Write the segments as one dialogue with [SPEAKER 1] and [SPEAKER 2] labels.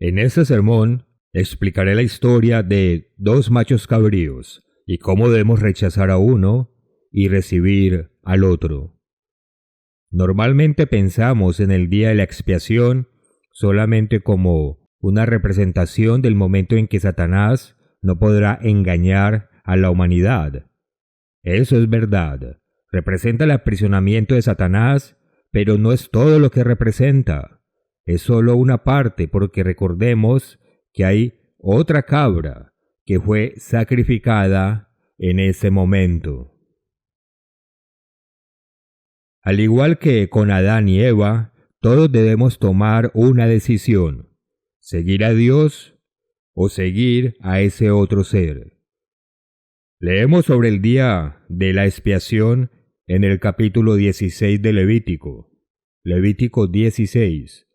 [SPEAKER 1] En este sermón explicaré la historia de dos machos cabríos y cómo debemos rechazar a uno y recibir al otro. Normalmente pensamos en el día de la expiación solamente como una representación del momento en que Satanás no podrá engañar a la humanidad. Eso es verdad. Representa el aprisionamiento de Satanás, pero no es todo lo que representa. Es solo una parte, porque recordemos que hay otra cabra que fue sacrificada en ese momento. Al igual que con Adán y Eva, todos debemos tomar una decisión: seguir a Dios o seguir a ese otro ser. Leemos sobre el día de la expiación en el capítulo 16 de Levítico. Levítico 16.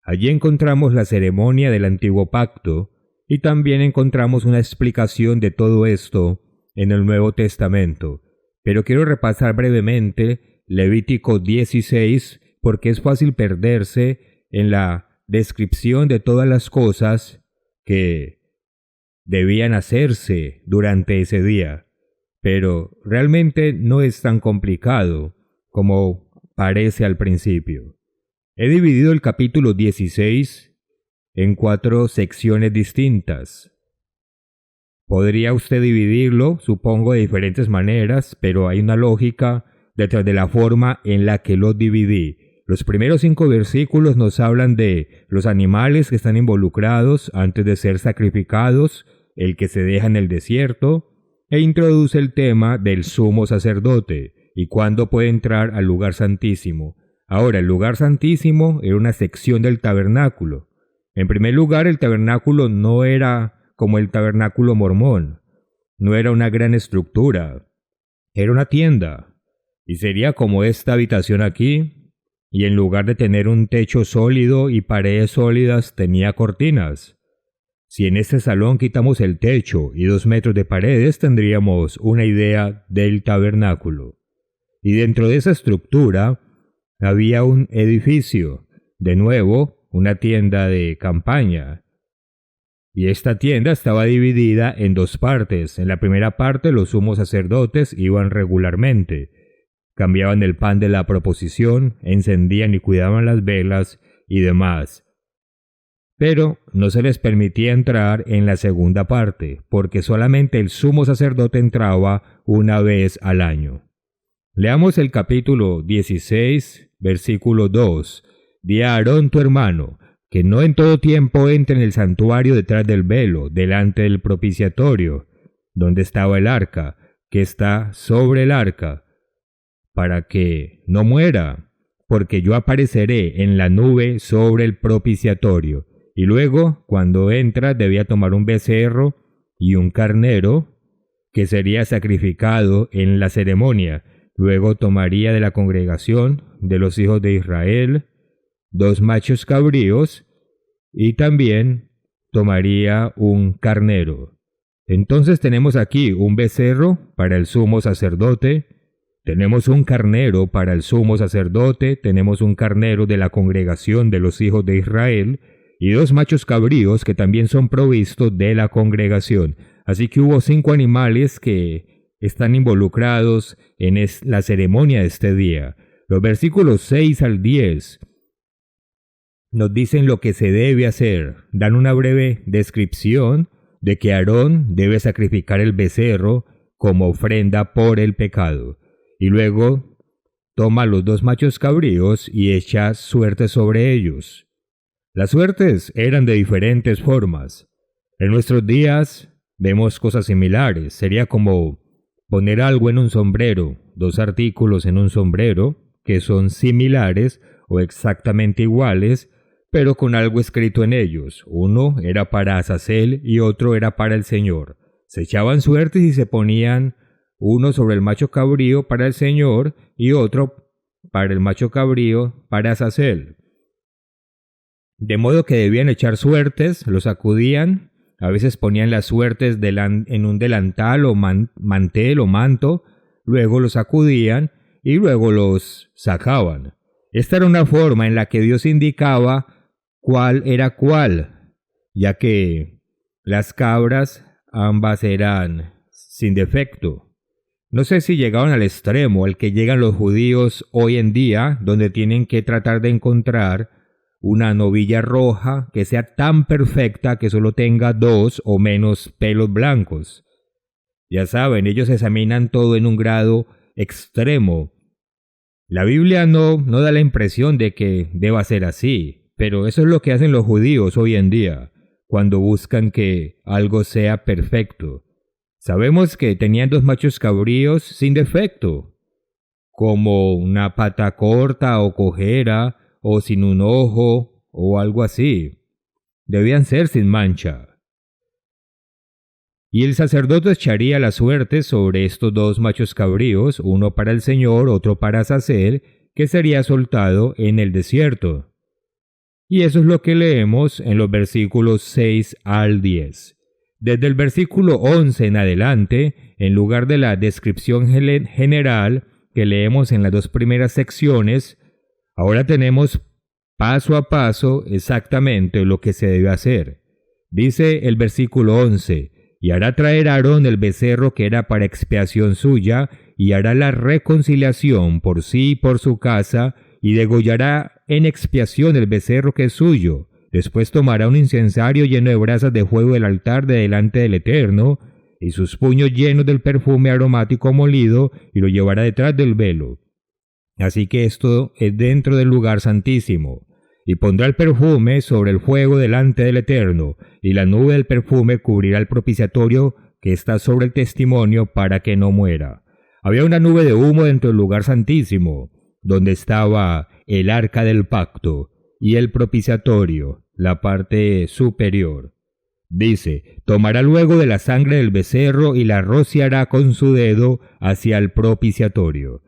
[SPEAKER 1] Allí encontramos la ceremonia del antiguo pacto y también encontramos una explicación de todo esto en el Nuevo Testamento. Pero quiero repasar brevemente Levítico 16 porque es fácil perderse en la descripción de todas las cosas que debían hacerse durante ese día. Pero realmente no es tan complicado como parece al principio. He dividido el capítulo 16 en 4 secciones distintas. Podría usted dividirlo, supongo, de diferentes maneras, pero hay una lógica detrás de la forma en la que lo dividí. Los primeros 5 versículos nos hablan de los animales que están involucrados antes de ser sacrificados, el que se deja en el desierto, e introduce el tema del sumo sacerdote y cuándo puede entrar al lugar santísimo. Ahora, el lugar santísimo era una sección del tabernáculo. En primer lugar, el tabernáculo no era como el tabernáculo mormón. No era una gran estructura. Era una tienda. Y sería como esta habitación aquí. Y en lugar de tener un techo sólido y paredes sólidas, tenía cortinas. Si en este salón quitamos el techo y 2 metros de paredes, tendríamos una idea del tabernáculo. Y dentro de esa estructura había un edificio, de nuevo, una tienda de campaña. Y esta tienda estaba dividida en 2 partes. En la primera parte los sumos sacerdotes iban regularmente. Cambiaban el pan de la proposición, encendían y cuidaban las velas y demás. Pero no se les permitía entrar en la segunda parte, porque solamente el sumo sacerdote entraba una vez al año. Leamos el capítulo 16, versículo 2. Di a Aarón tu hermano, que no en todo tiempo entre en el santuario detrás del velo, delante del propiciatorio, donde estaba el arca, que está sobre el arca, para que no muera, porque yo apareceré en la nube sobre el propiciatorio. Y luego, cuando entra, debía tomar un becerro y un carnero, que sería sacrificado en la ceremonia. Luego tomaría de la congregación de los hijos de Israel 2 machos cabríos y también tomaría un carnero. Entonces tenemos aquí un becerro para el sumo sacerdote, tenemos un carnero para el sumo sacerdote, tenemos un carnero de la congregación de los hijos de Israel y 2 machos cabríos que también son provistos de la congregación. Así que hubo 5 animales que están involucrados en la ceremonia de este día. Los versículos 6 al 10 nos dicen lo que se debe hacer. Dan una breve descripción de que Aarón debe sacrificar el becerro como ofrenda por el pecado. Y luego toma los 2 machos cabríos y echa suertes sobre ellos. Las suertes eran de diferentes formas. En nuestros días vemos cosas similares. Sería como poner algo en un sombrero, 2 artículos en un sombrero que son similares o exactamente iguales, pero con algo escrito en ellos. Uno era para Azazel y otro era para el Señor. Se echaban suertes y se ponían uno sobre el macho cabrío para el Señor y otro para el macho cabrío para Azazel. De modo que debían echar suertes, los sacudían. A veces ponían las suertes en un delantal o mantel o manto, luego los sacudían y luego los sacaban. Esta era una forma en la que Dios indicaba cuál era cuál. ya que las cabras ambas eran sin defecto. No sé si llegaron al extremo al que llegan los judíos hoy en día, donde tienen que tratar de encontrar una novilla roja que sea tan perfecta que solo tenga 2 o menos pelos blancos. Ya saben, ellos examinan todo en un grado extremo. La Biblia no da la impresión de que deba ser así, pero eso es lo que hacen los judíos hoy en día, cuando buscan que algo sea perfecto. Sabemos que tenían 2 machos cabríos sin defecto, como una pata corta o cojera, o sin un ojo, o algo así. Debían ser sin mancha. Y el sacerdote echaría la suerte sobre estos 2 machos cabríos, uno para el Señor, otro para Azazel, que sería soltado en el desierto. Y eso es lo que leemos en los versículos 6 al 10. Desde el versículo 11 en adelante, en lugar de la descripción general que leemos en las 2 primeras secciones, ahora tenemos paso a paso exactamente lo que se debe hacer. Dice el versículo 11, y hará traer a Aarón el becerro que era para expiación suya, y hará la reconciliación por sí y por su casa, y degollará en expiación el becerro que es suyo. Después tomará un incensario lleno de brasas de fuego del altar de delante del Eterno, y sus puños llenos del perfume aromático molido, y lo llevará detrás del velo. Así que esto es dentro del lugar santísimo. Y pondrá el perfume sobre el fuego delante del Eterno, y la nube del perfume cubrirá el propiciatorio que está sobre el testimonio para que no muera. Había una nube de humo dentro del lugar santísimo, donde estaba el arca del pacto y el propiciatorio, la parte superior. Dice, tomará luego de la sangre del becerro y la rociará con su dedo hacia el propiciatorio.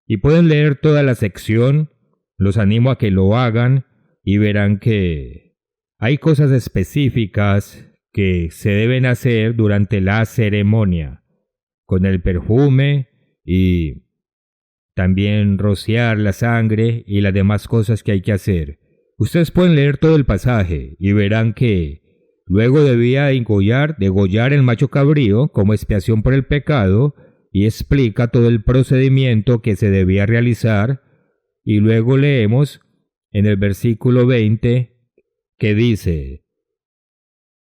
[SPEAKER 1] Y pueden leer toda la sección, los animo a que lo hagan y verán que hay cosas específicas que se deben hacer durante la ceremonia, con el perfume y también rociar la sangre y las demás cosas que hay que hacer. Ustedes pueden leer todo el pasaje y verán que luego debía degollar el macho cabrío como expiación por el pecado, y explica todo el procedimiento que se debía realizar, y luego leemos en el versículo 20 que dice,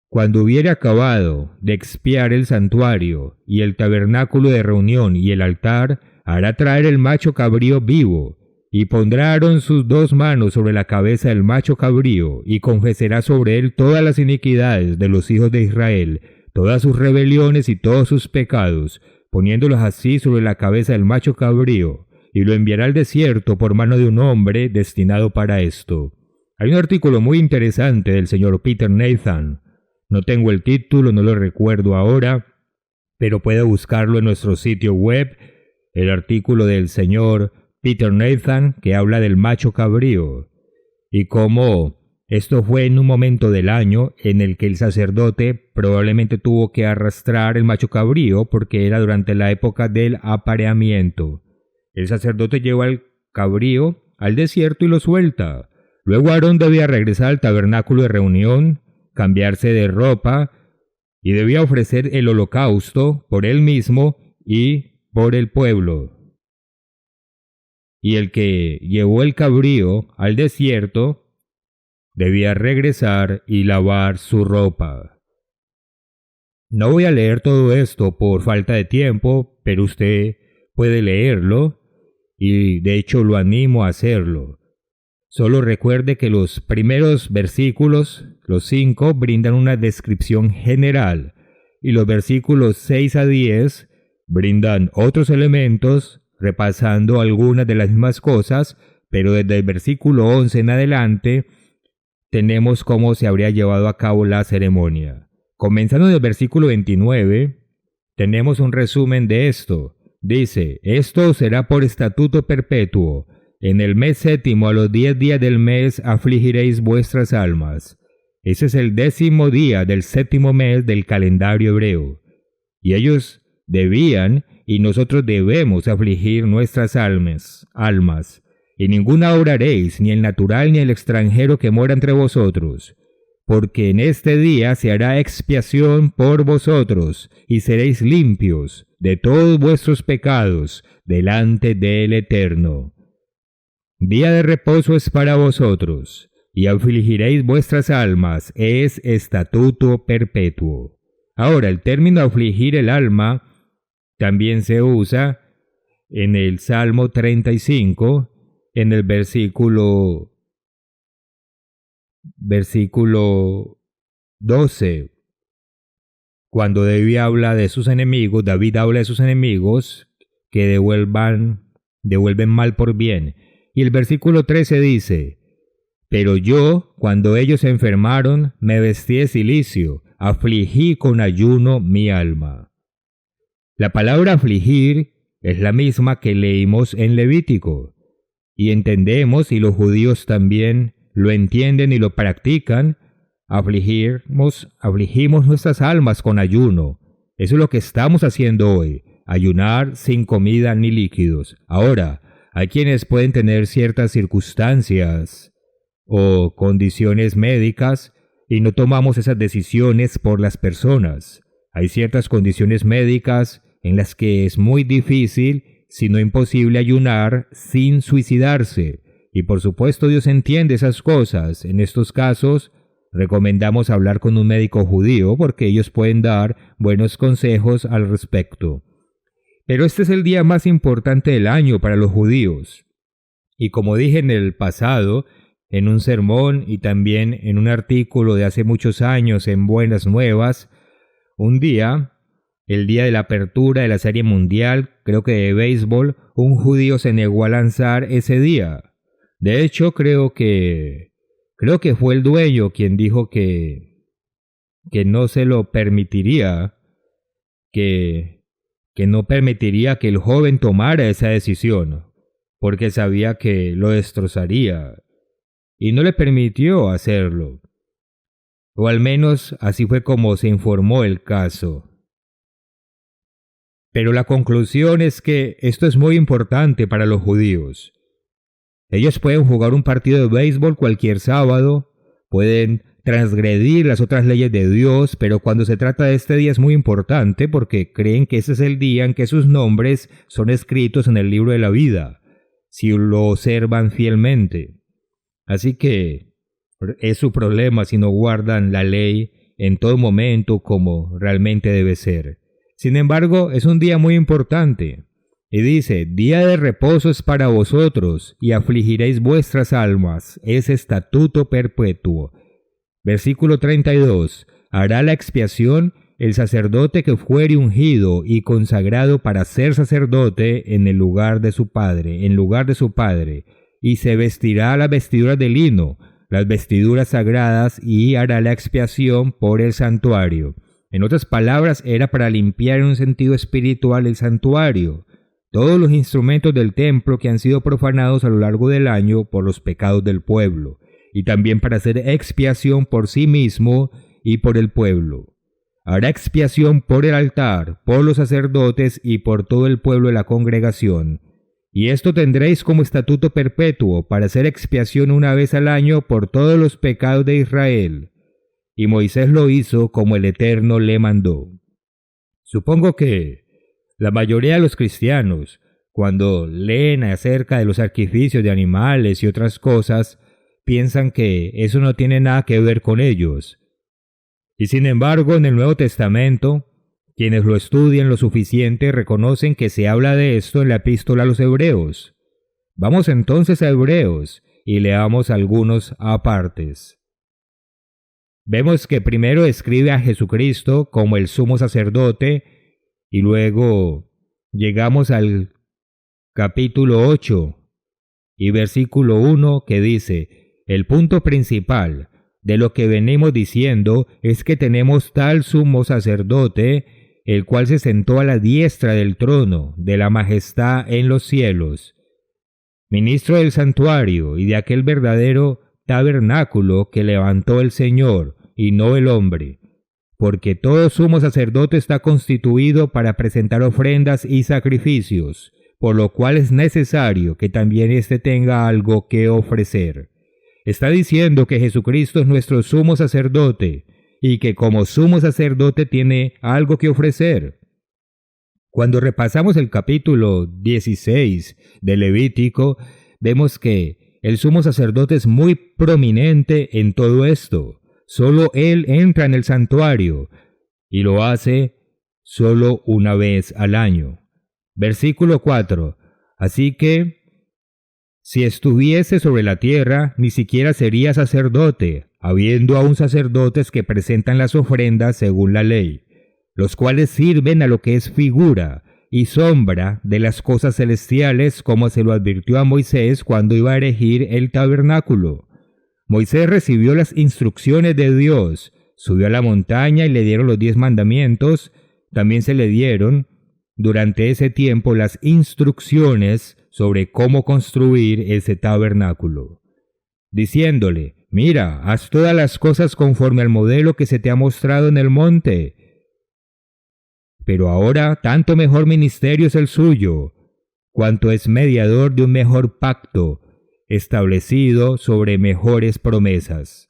[SPEAKER 1] cuando hubiere acabado de expiar el santuario y el tabernáculo de reunión y el altar, hará traer el macho cabrío vivo, y pondrá Aarón sus 2 manos sobre la cabeza del macho cabrío, y confesará sobre él todas las iniquidades de los hijos de Israel, todas sus rebeliones y todos sus pecados, poniéndolos así sobre la cabeza del macho cabrío, y lo enviará al desierto por mano de un hombre destinado para esto. Hay un artículo muy interesante del señor Peter Nathan. No tengo el título, no lo recuerdo ahora, pero puede buscarlo en nuestro sitio web, el artículo del señor Peter Nathan que habla del macho cabrío, y cómo esto fue en un momento del año en el que el sacerdote probablemente tuvo que arrastrar el macho cabrío porque era durante la época del apareamiento. El sacerdote lleva el cabrío al desierto y lo suelta. Luego Aarón debía regresar al tabernáculo de reunión, cambiarse de ropa y debía ofrecer el holocausto por él mismo y por el pueblo. Y el que llevó el cabrío al desierto debía regresar y lavar su ropa. No voy a leer todo esto por falta de tiempo, pero usted puede leerlo y de hecho lo animo a hacerlo. Solo recuerde que los primeros versículos, los 5, brindan una descripción general y los versículos 6 a 10 brindan otros elementos repasando algunas de las mismas cosas, pero desde el versículo 11 en adelante tenemos cómo se habría llevado a cabo la ceremonia. Comenzando del versículo 29, tenemos un resumen de esto. Dice, esto será por estatuto perpetuo. En el mes 7º a los 10 días del mes afligiréis vuestras almas. Ese es el 10º día del 7º mes del calendario hebreo. Y ellos debían y nosotros debemos afligir nuestras almas. Y ninguna obra haréis, ni el natural ni el extranjero que mora entre vosotros, porque en este día se hará expiación por vosotros, y seréis limpios de todos vuestros pecados delante del Eterno. Día de reposo es para vosotros, y afligiréis vuestras almas, es estatuto perpetuo. Ahora, el término afligir el alma también se usa en el Salmo 35, en el versículo 12, cuando David habla de sus enemigos, que devuelven mal por bien. Y el versículo 13 dice: pero yo, cuando ellos se enfermaron, me vestí de cilicio, afligí con ayuno mi alma. La palabra afligir es la misma que leímos en Levítico, y entendemos, y los judíos también lo entienden y lo practican, afligimos nuestras almas con ayuno. Eso es lo que estamos haciendo hoy, ayunar sin comida ni líquidos. Ahora, hay quienes pueden tener ciertas circunstancias o condiciones médicas y no tomamos esas decisiones por las personas. Hay ciertas condiciones médicas en las que es muy difícil, si no imposible, ayunar sin suicidarse. Y por supuesto Dios entiende esas cosas. En estos casos recomendamos hablar con un médico judío porque ellos pueden dar buenos consejos al respecto. Pero este es el día más importante del año para los judíos. Y como dije en el pasado, en un sermón y también en un artículo de hace muchos años en Buenas Nuevas, un día, el día de la apertura de la Serie Mundial, creo que de béisbol, un judío se negó a lanzar ese día. De hecho, creo que fue el dueño quien dijo que no se lo permitiría, que no permitiría que el joven tomara esa decisión, porque sabía que lo destrozaría, y no le permitió hacerlo. O al menos así fue como se informó el caso. Pero la conclusión es que esto es muy importante para los judíos. Ellos pueden jugar un partido de béisbol cualquier sábado, pueden transgredir las otras leyes de Dios, pero cuando se trata de este día es muy importante porque creen que ese es el día en que sus nombres son escritos en el libro de la vida, si lo observan fielmente. Así que es su problema si no guardan la ley en todo momento como realmente debe ser. Sin embargo, es un día muy importante. Y dice: día de reposo es para vosotros, y afligiréis vuestras almas, es estatuto perpetuo. Versículo 32. Hará la expiación el sacerdote que fuere ungido y consagrado para ser sacerdote en lugar de su padre, y se vestirá las vestiduras de lino, las vestiduras sagradas, y hará la expiación por el santuario. En otras palabras, era para limpiar en un sentido espiritual el santuario, todos los instrumentos del templo que han sido profanados a lo largo del año por los pecados del pueblo, y también para hacer expiación por sí mismo y por el pueblo. Hará expiación por el altar, por los sacerdotes y por todo el pueblo de la congregación. Y esto tendréis como estatuto perpetuo, para hacer expiación una vez al año por todos los pecados de Israel. Y Moisés lo hizo como el Eterno le mandó. Supongo que la mayoría de los cristianos, cuando leen acerca de los sacrificios de animales y otras cosas, piensan que eso no tiene nada que ver con ellos. Y sin embargo, en el Nuevo Testamento, quienes lo estudian lo suficiente reconocen que se habla de esto en la epístola a los Hebreos. Vamos entonces a Hebreos y leamos algunos apartes. Vemos que primero describe a Jesucristo como el sumo sacerdote y luego llegamos al capítulo 8 y versículo 1 que dice: el punto principal de lo que venimos diciendo es que tenemos tal sumo sacerdote, el cual se sentó a la diestra del trono de la majestad en los cielos, ministro del santuario y de aquel verdadero tabernáculo que levantó el Señor y no el hombre, porque todo sumo sacerdote está constituido para presentar ofrendas y sacrificios, por lo cual es necesario que también éste tenga algo que ofrecer. Está diciendo que Jesucristo es nuestro sumo sacerdote y que como sumo sacerdote tiene algo que ofrecer. Cuando repasamos el capítulo 16 de Levítico, vemos que el sumo sacerdote es muy prominente en todo esto. Solo él entra en el santuario y lo hace solo una vez al año. Versículo 4. Así que, si estuviese sobre la tierra, ni siquiera sería sacerdote, habiendo aún sacerdotes que presentan las ofrendas según la ley, los cuales sirven a lo que es figura y sombra de las cosas celestiales, como se lo advirtió a Moisés cuando iba a erigir el tabernáculo. Moisés recibió las instrucciones de Dios, subió a la montaña y le dieron los 10 mandamientos. También se le dieron durante ese tiempo las instrucciones sobre cómo construir ese tabernáculo, diciéndole: mira, haz todas las cosas conforme al modelo que se te ha mostrado en el monte. Pero ahora tanto mejor ministerio es el suyo, cuanto es mediador de un mejor pacto, establecido sobre mejores promesas.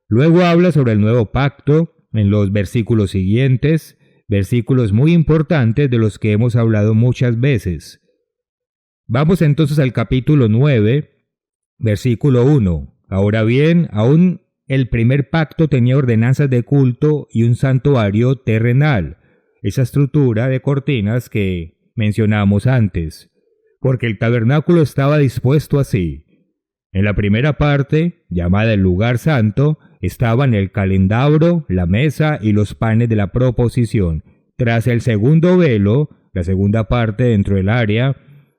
[SPEAKER 1] Luego habla sobre el nuevo pacto en los versículos siguientes, versículos muy importantes de los que hemos hablado muchas veces. Vamos entonces al capítulo 9, versículo 1. Ahora bien, aún el primer pacto tenía ordenanzas de culto y un santuario terrenal, esa estructura de cortinas que mencionamos antes, porque el tabernáculo estaba dispuesto así. En la primera parte, llamada el lugar santo, estaban el candelabro, la mesa y los panes de la proposición. Tras el segundo velo, la segunda parte dentro del área,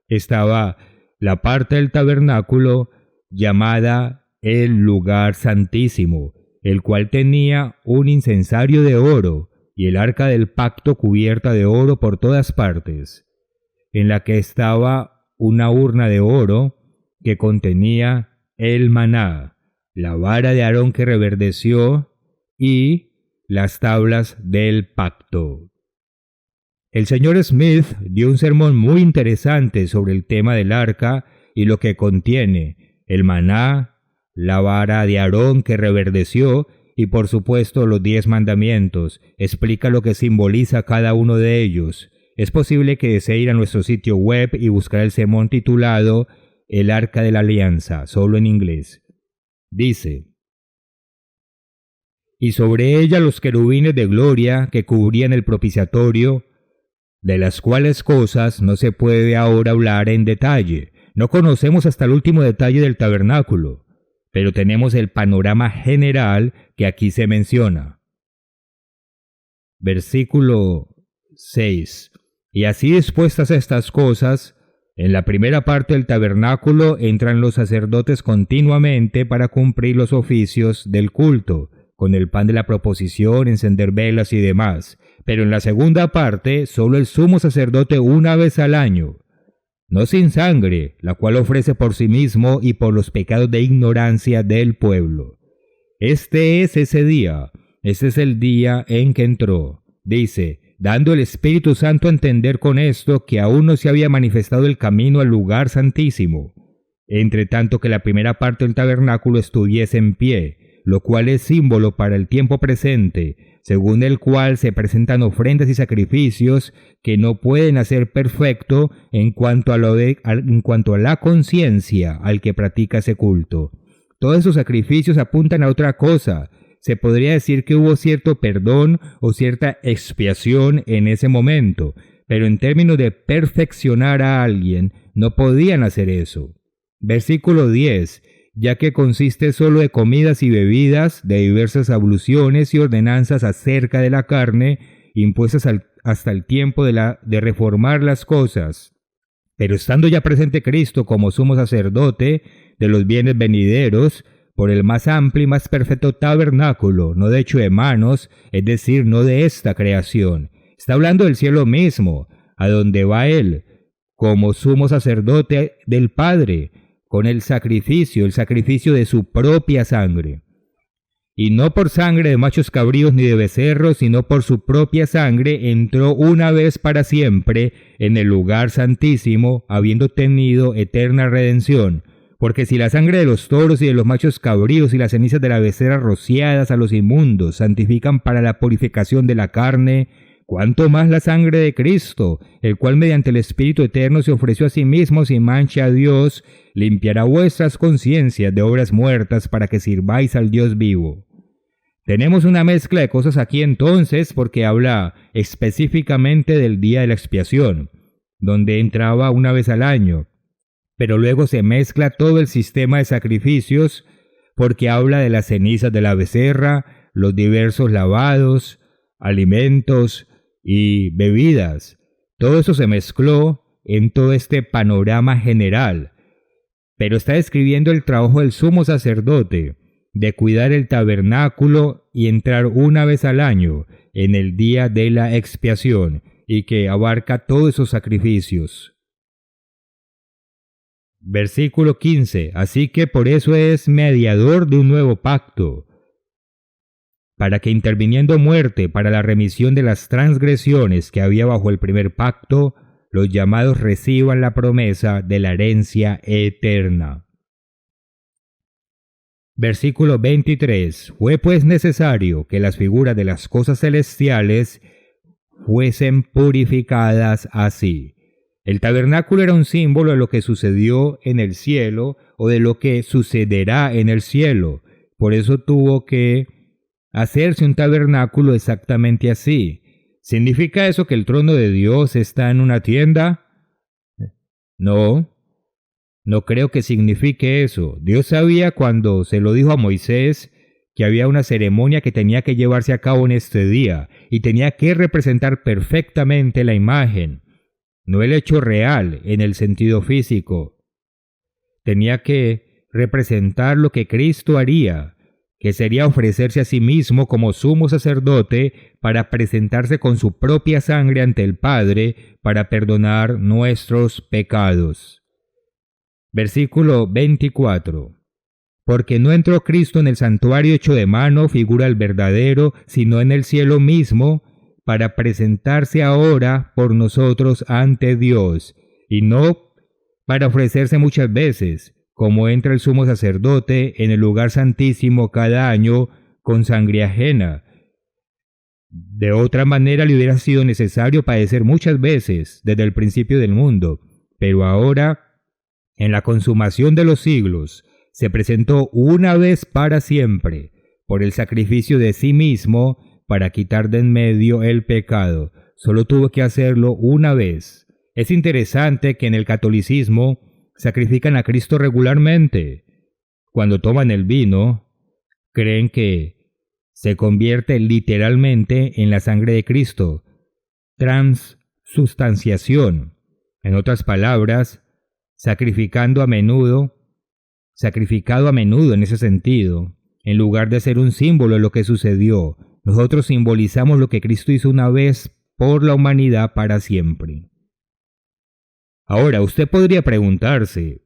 [SPEAKER 1] estaba la parte del tabernáculo llamada el lugar santísimo, el cual tenía un incensario de oro y el arca del pacto cubierta de oro por todas partes, en la que estaba una urna de oro que contenía el maná, la vara de Aarón que reverdeció y las tablas del pacto. El señor Smith dio un sermón muy interesante sobre el tema del arca y lo que contiene: el maná, la vara de Aarón que reverdeció y por supuesto los 10 mandamientos. Explica lo que simboliza cada uno de ellos. Es posible que desee ir a nuestro sitio web y buscar el sermón titulado El Arca de la Alianza, solo en inglés. Dice: y sobre ella los querubines de gloria que cubrían el propiciatorio, de las cuales cosas no se puede ahora hablar en detalle. No conocemos hasta el último detalle del tabernáculo, pero tenemos el panorama general que aquí se menciona. Versículo 6. Y así dispuestas estas cosas, en la primera parte del tabernáculo entran los sacerdotes continuamente para cumplir los oficios del culto, con el pan de la proposición, encender velas y demás. Pero en la segunda parte, solo el sumo sacerdote una vez al año, no sin sangre, la cual ofrece por sí mismo y por los pecados de ignorancia del pueblo. Este es ese día, ese es el día en que entró. Dice, dando el Espíritu Santo a entender con esto que aún no se había manifestado el camino al lugar santísimo, entre tanto que la primera parte del tabernáculo estuviese en pie, lo cual es símbolo para el tiempo presente, según el cual se presentan ofrendas y sacrificios que no pueden hacer perfecto en cuanto a la conciencia al que practica ese culto. Todos esos sacrificios apuntan a otra cosa. Se podría decir que hubo cierto perdón o cierta expiación en ese momento, pero en términos de perfeccionar a alguien, no podían hacer eso. Versículo 10. Ya que consiste solo de comidas y bebidas, de diversas abluciones y ordenanzas acerca de la carne, impuestas hasta el tiempo de reformar las cosas. Pero estando ya presente Cristo como sumo sacerdote de los bienes venideros, por el más amplio y más perfecto tabernáculo, no de hecho de manos, es decir, no de esta creación. Está hablando del cielo mismo, a donde va Él, como sumo sacerdote del Padre, con el sacrificio de su propia sangre. Y no por sangre de machos cabríos ni de becerros, sino por su propia sangre entró una vez para siempre en el lugar santísimo, habiendo tenido eterna redención, Porque si la sangre de los toros y de los machos cabríos y las cenizas de la becerra rociadas a los inmundos santifican para la purificación de la carne, cuánto más la sangre de Cristo, el cual mediante el Espíritu Eterno se ofreció a sí mismo sin mancha a Dios, limpiará vuestras conciencias de obras muertas para que sirváis al Dios vivo. Tenemos una mezcla de cosas aquí entonces, porque habla específicamente del día de la expiación, donde entraba una vez al año, pero luego se mezcla todo el sistema de sacrificios, porque habla de las cenizas de la becerra, los diversos lavados, alimentos y bebidas. Todo eso se mezcló en todo este panorama general, pero está describiendo el trabajo del sumo sacerdote, de cuidar el tabernáculo y entrar una vez al año en el día de la expiación, y que abarca todos esos sacrificios. Versículo 15. Así que por eso es mediador de un nuevo pacto, para que interviniendo muerte para la remisión de las transgresiones que había bajo el primer pacto, los llamados reciban la promesa de la herencia eterna. Versículo 23. Fue pues necesario que las figuras de las cosas celestiales fuesen purificadas así. El tabernáculo era un símbolo de lo que sucedió en el cielo o de lo que sucederá en el cielo. Por eso tuvo que hacerse un tabernáculo exactamente así. ¿Significa eso que el trono de Dios está en una tienda? No creo que signifique eso. Dios sabía cuando se lo dijo a Moisés que había una ceremonia que tenía que llevarse a cabo en este día y tenía que representar perfectamente la imagen, no el hecho real en el sentido físico. Tenía que representar lo que Cristo haría, que sería ofrecerse a sí mismo como sumo sacerdote para presentarse con su propia sangre ante el Padre para perdonar nuestros pecados. Versículo 24. Porque no entró Cristo en el santuario hecho de mano, figura el verdadero, sino en el cielo mismo, para presentarse ahora por nosotros ante Dios, y no para ofrecerse muchas veces, como entra el sumo sacerdote en el lugar santísimo cada año con sangre ajena. De otra manera le hubiera sido necesario padecer muchas veces desde el principio del mundo, pero ahora, en la consumación de los siglos, se presentó una vez para siempre, por el sacrificio de sí mismo, para quitar de en medio el pecado. Solo tuvo que hacerlo una vez. Es interesante que en el catolicismo sacrifican a Cristo regularmente. Cuando toman el vino, creen que se convierte literalmente en la sangre de Cristo. Transustanciación. En otras palabras, sacrificado a menudo en ese sentido, en lugar de ser un símbolo de lo que sucedió. Nosotros simbolizamos lo que Cristo hizo una vez por la humanidad para siempre. Ahora, usted podría preguntarse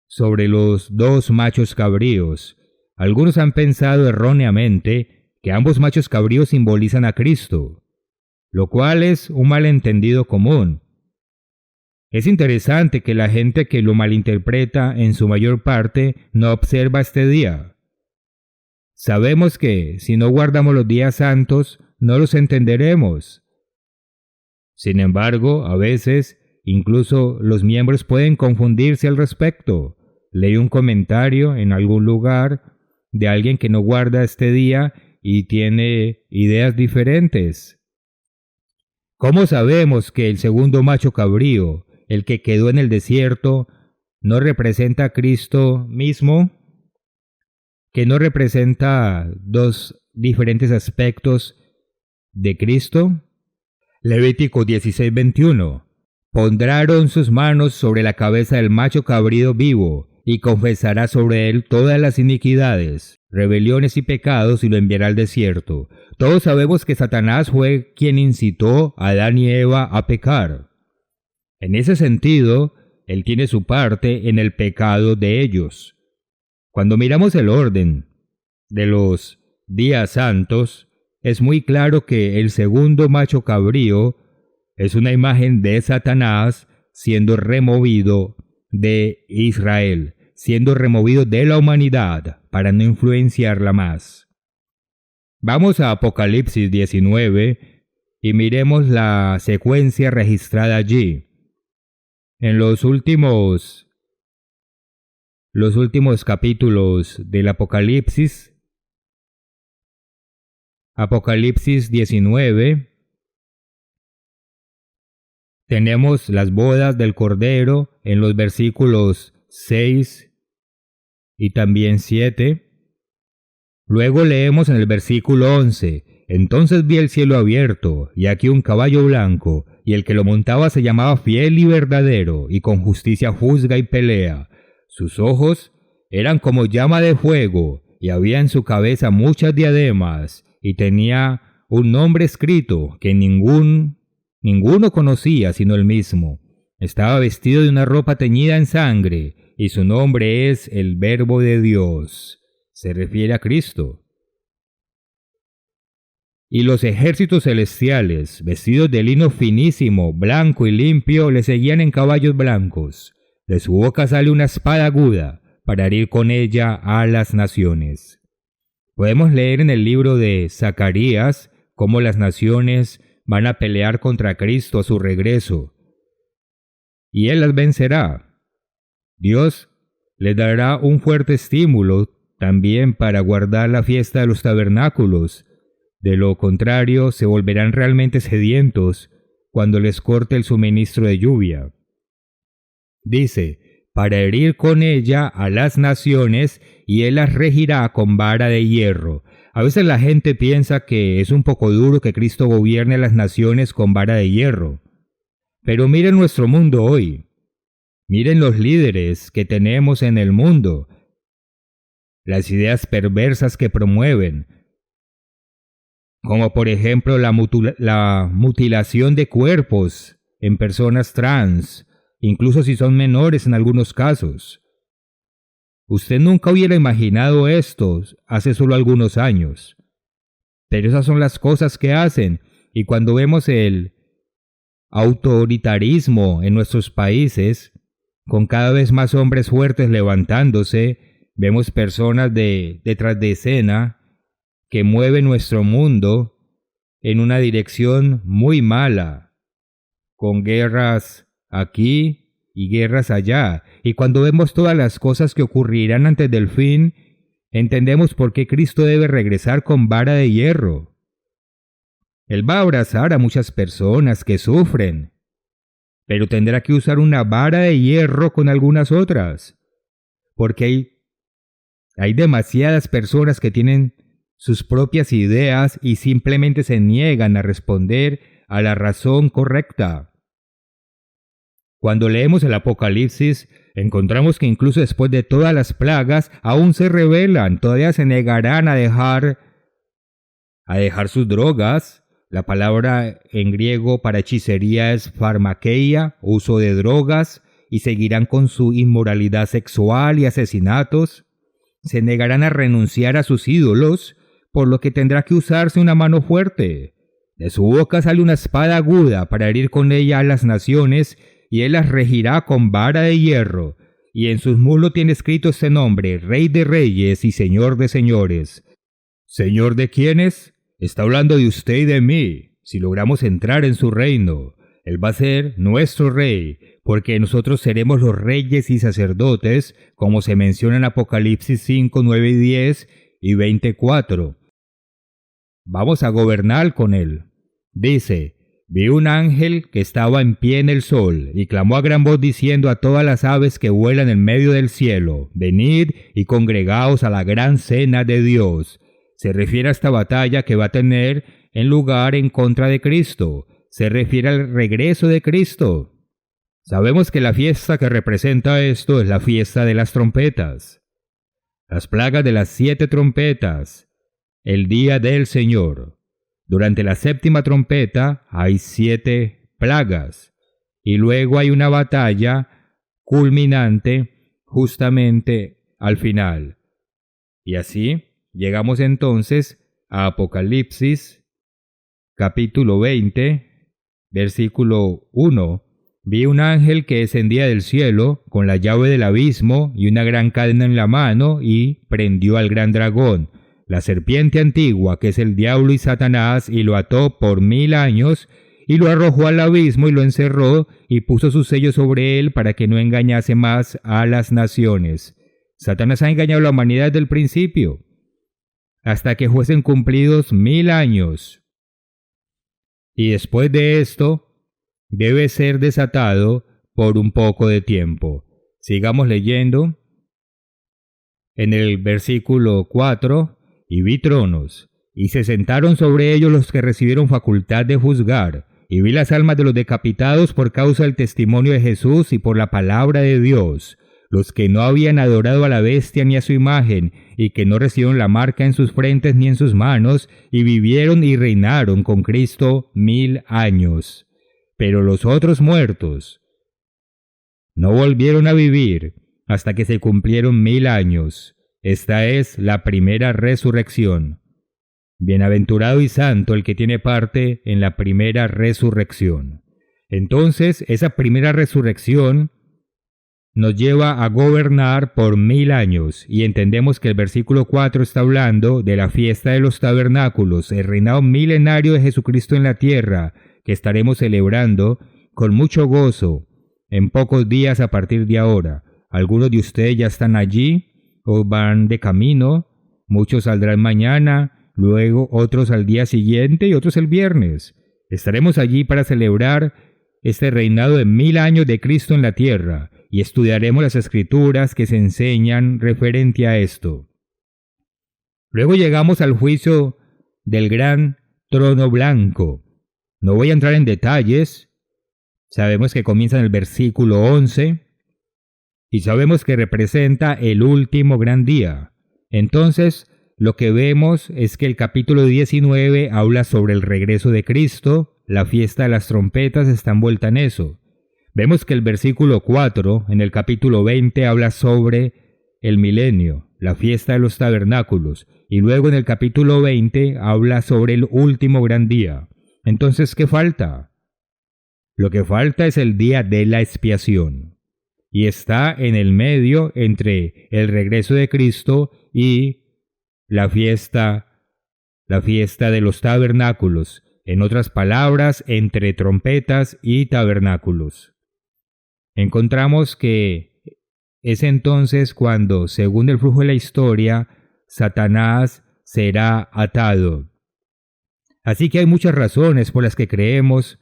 [SPEAKER 1] sobre los dos machos cabríos. Algunos han pensado erróneamente que ambos machos cabríos simbolizan a Cristo, lo cual es un malentendido común. Es interesante que la gente que lo malinterpreta en su mayor parte no observa este día. Sabemos que si no guardamos los días santos, no los entenderemos. Sin embargo, a veces, incluso los miembros pueden confundirse al respecto. Leí un comentario en algún lugar de alguien que no guarda este día y tiene ideas diferentes. ¿Cómo sabemos que el segundo macho cabrío, el que quedó en el desierto, no representa a Cristo mismo? ¿Que no representa dos diferentes aspectos de Cristo? Levítico 16:21. Pondrá Aarón sus manos sobre la cabeza del macho cabrío vivo, y confesará sobre él todas las iniquidades, rebeliones y pecados, y lo enviará al desierto. Todos sabemos que Satanás fue quien incitó a Adán y Eva a pecar. En ese sentido, él tiene su parte en el pecado de ellos. Cuando miramos el orden de los días santos, es muy claro que el segundo macho cabrío es una imagen de Satanás siendo removido de Israel, siendo removido de la humanidad para no influenciarla más. Vamos a Apocalipsis 19 y miremos la secuencia registrada allí. En los últimos capítulos del Apocalipsis, Apocalipsis 19, tenemos las bodas del Cordero en los versículos 6 y también 7. Luego leemos en el versículo 11, entonces vi el cielo abierto, y aquí un caballo blanco, y el que lo montaba se llamaba Fiel y Verdadero, y con justicia juzga y pelea. Sus ojos eran como llama de fuego, y había en su cabeza muchas diademas, y tenía un nombre escrito que ninguno conocía sino él mismo. Estaba vestido de una ropa teñida en sangre, y su nombre es el Verbo de Dios. Se refiere a Cristo. Y los ejércitos celestiales, vestidos de lino finísimo, blanco y limpio, le seguían en caballos blancos. De su boca sale una espada aguda, para herir con ella a las naciones. Podemos leer en el libro de Zacarías cómo las naciones van a pelear contra Cristo a su regreso, y Él las vencerá. Dios les dará un fuerte estímulo también para guardar la fiesta de los tabernáculos. De lo contrario, se volverán realmente sedientos cuando les corte el suministro de lluvia. Dice, para herir con ella a las naciones, y Él las regirá con vara de hierro. A veces la gente piensa que es un poco duro que Cristo gobierne a las naciones con vara de hierro. Pero miren nuestro mundo hoy. Miren los líderes que tenemos en el mundo. Las ideas perversas que promueven, como por ejemplo la mutilación de cuerpos en personas trans, incluso si son menores en algunos casos. Usted nunca hubiera imaginado esto hace solo algunos años, pero esas son las cosas que hacen, y cuando vemos el autoritarismo en nuestros países, con cada vez más hombres fuertes levantándose, vemos personas detrás de escena que mueven nuestro mundo en una dirección muy mala, con guerras aquí y guerras allá. Y cuando vemos todas las cosas que ocurrirán antes del fin, entendemos por qué Cristo debe regresar con vara de hierro. Él va a abrazar a muchas personas que sufren, pero tendrá que usar una vara de hierro con algunas otras, porque hay demasiadas personas que tienen sus propias ideas y simplemente se niegan a responder a la razón correcta. Cuando leemos el Apocalipsis, encontramos que incluso después de todas las plagas, aún se rebelan, todavía se negarán a dejar sus drogas. La palabra en griego para hechicería es pharmakeia, uso de drogas, y seguirán con su inmoralidad sexual y asesinatos. Se negarán a renunciar a sus ídolos, por lo que tendrá que usarse una mano fuerte. De su boca sale una espada aguda para herir con ella a las naciones, y Él las regirá con vara de hierro, y en sus muslos tiene escrito este nombre, Rey de Reyes y Señor de Señores. ¿Señor de quiénes? Está hablando de usted y de mí. Si logramos entrar en su reino, Él va a ser nuestro Rey, porque nosotros seremos los reyes y sacerdotes, como se menciona en Apocalipsis 5, 9 y 10 y 24. Vamos a gobernar con Él. Dice, vi un ángel que estaba en pie en el sol, y clamó a gran voz diciendo a todas las aves que vuelan en medio del cielo, venid y congregaos a la gran cena de Dios. Se refiere a esta batalla que va a tener en lugar en contra de Cristo. Se refiere al regreso de Cristo. Sabemos que la fiesta que representa esto es la fiesta de las trompetas. Las plagas de las 7 trompetas, el día del Señor. Durante la 7ª trompeta hay 7 plagas, y luego hay una batalla culminante justamente al final. Y así llegamos entonces a Apocalipsis, capítulo 20, versículo 1, Vi un ángel que descendía del cielo con la llave del abismo y una gran cadena en la mano y prendió al gran dragón, la serpiente antigua que es el diablo y Satanás, y lo ató por 1000 años y lo arrojó al abismo y lo encerró y puso su sello sobre él para que no engañase más a las naciones. Satanás ha engañado a la humanidad desde el principio, hasta que fuesen cumplidos 1000 años. Y después de esto, debe ser desatado por un poco de tiempo. Sigamos leyendo. En el versículo 4, y vi tronos, y se sentaron sobre ellos los que recibieron facultad de juzgar, y vi las almas de los decapitados por causa del testimonio de Jesús y por la palabra de Dios, los que no habían adorado a la bestia ni a su imagen, y que no recibieron la marca en sus frentes ni en sus manos, y vivieron y reinaron con Cristo 1000 años. Pero los otros muertos no volvieron a vivir hasta que se cumplieron 1000 años. Esta es la primera resurrección. Bienaventurado y santo el que tiene parte en la primera resurrección. Entonces, esa primera resurrección nos lleva a gobernar por 1000 años, y entendemos que el versículo 4 está hablando de la fiesta de los tabernáculos, el reinado milenario de Jesucristo en la tierra, que estaremos celebrando con mucho gozo en pocos días a partir de ahora. Algunos de ustedes ya están allí o van de camino, muchos saldrán mañana, luego otros al día siguiente y otros el viernes. Estaremos allí para celebrar este reinado de 1000 años de Cristo en la tierra y estudiaremos las escrituras que se enseñan referente a esto. Luego llegamos al juicio del gran trono blanco. No voy a entrar en detalles, sabemos que comienza en el versículo 11 y sabemos que representa el último gran día. Entonces, lo que vemos es que el capítulo 19 habla sobre el regreso de Cristo, la fiesta de las trompetas está envuelta en eso. Vemos que el versículo 4 en el capítulo 20 habla sobre el milenio, la fiesta de los tabernáculos, y luego en el capítulo 20 habla sobre el último gran día. Entonces, ¿qué falta? Lo que falta es el día de la expiación, y está en el medio entre el regreso de Cristo y la fiesta de los tabernáculos, en otras palabras, entre trompetas y tabernáculos. Encontramos que es entonces cuando, según el flujo de la historia, Satanás será atado. Así que hay muchas razones por las que creemos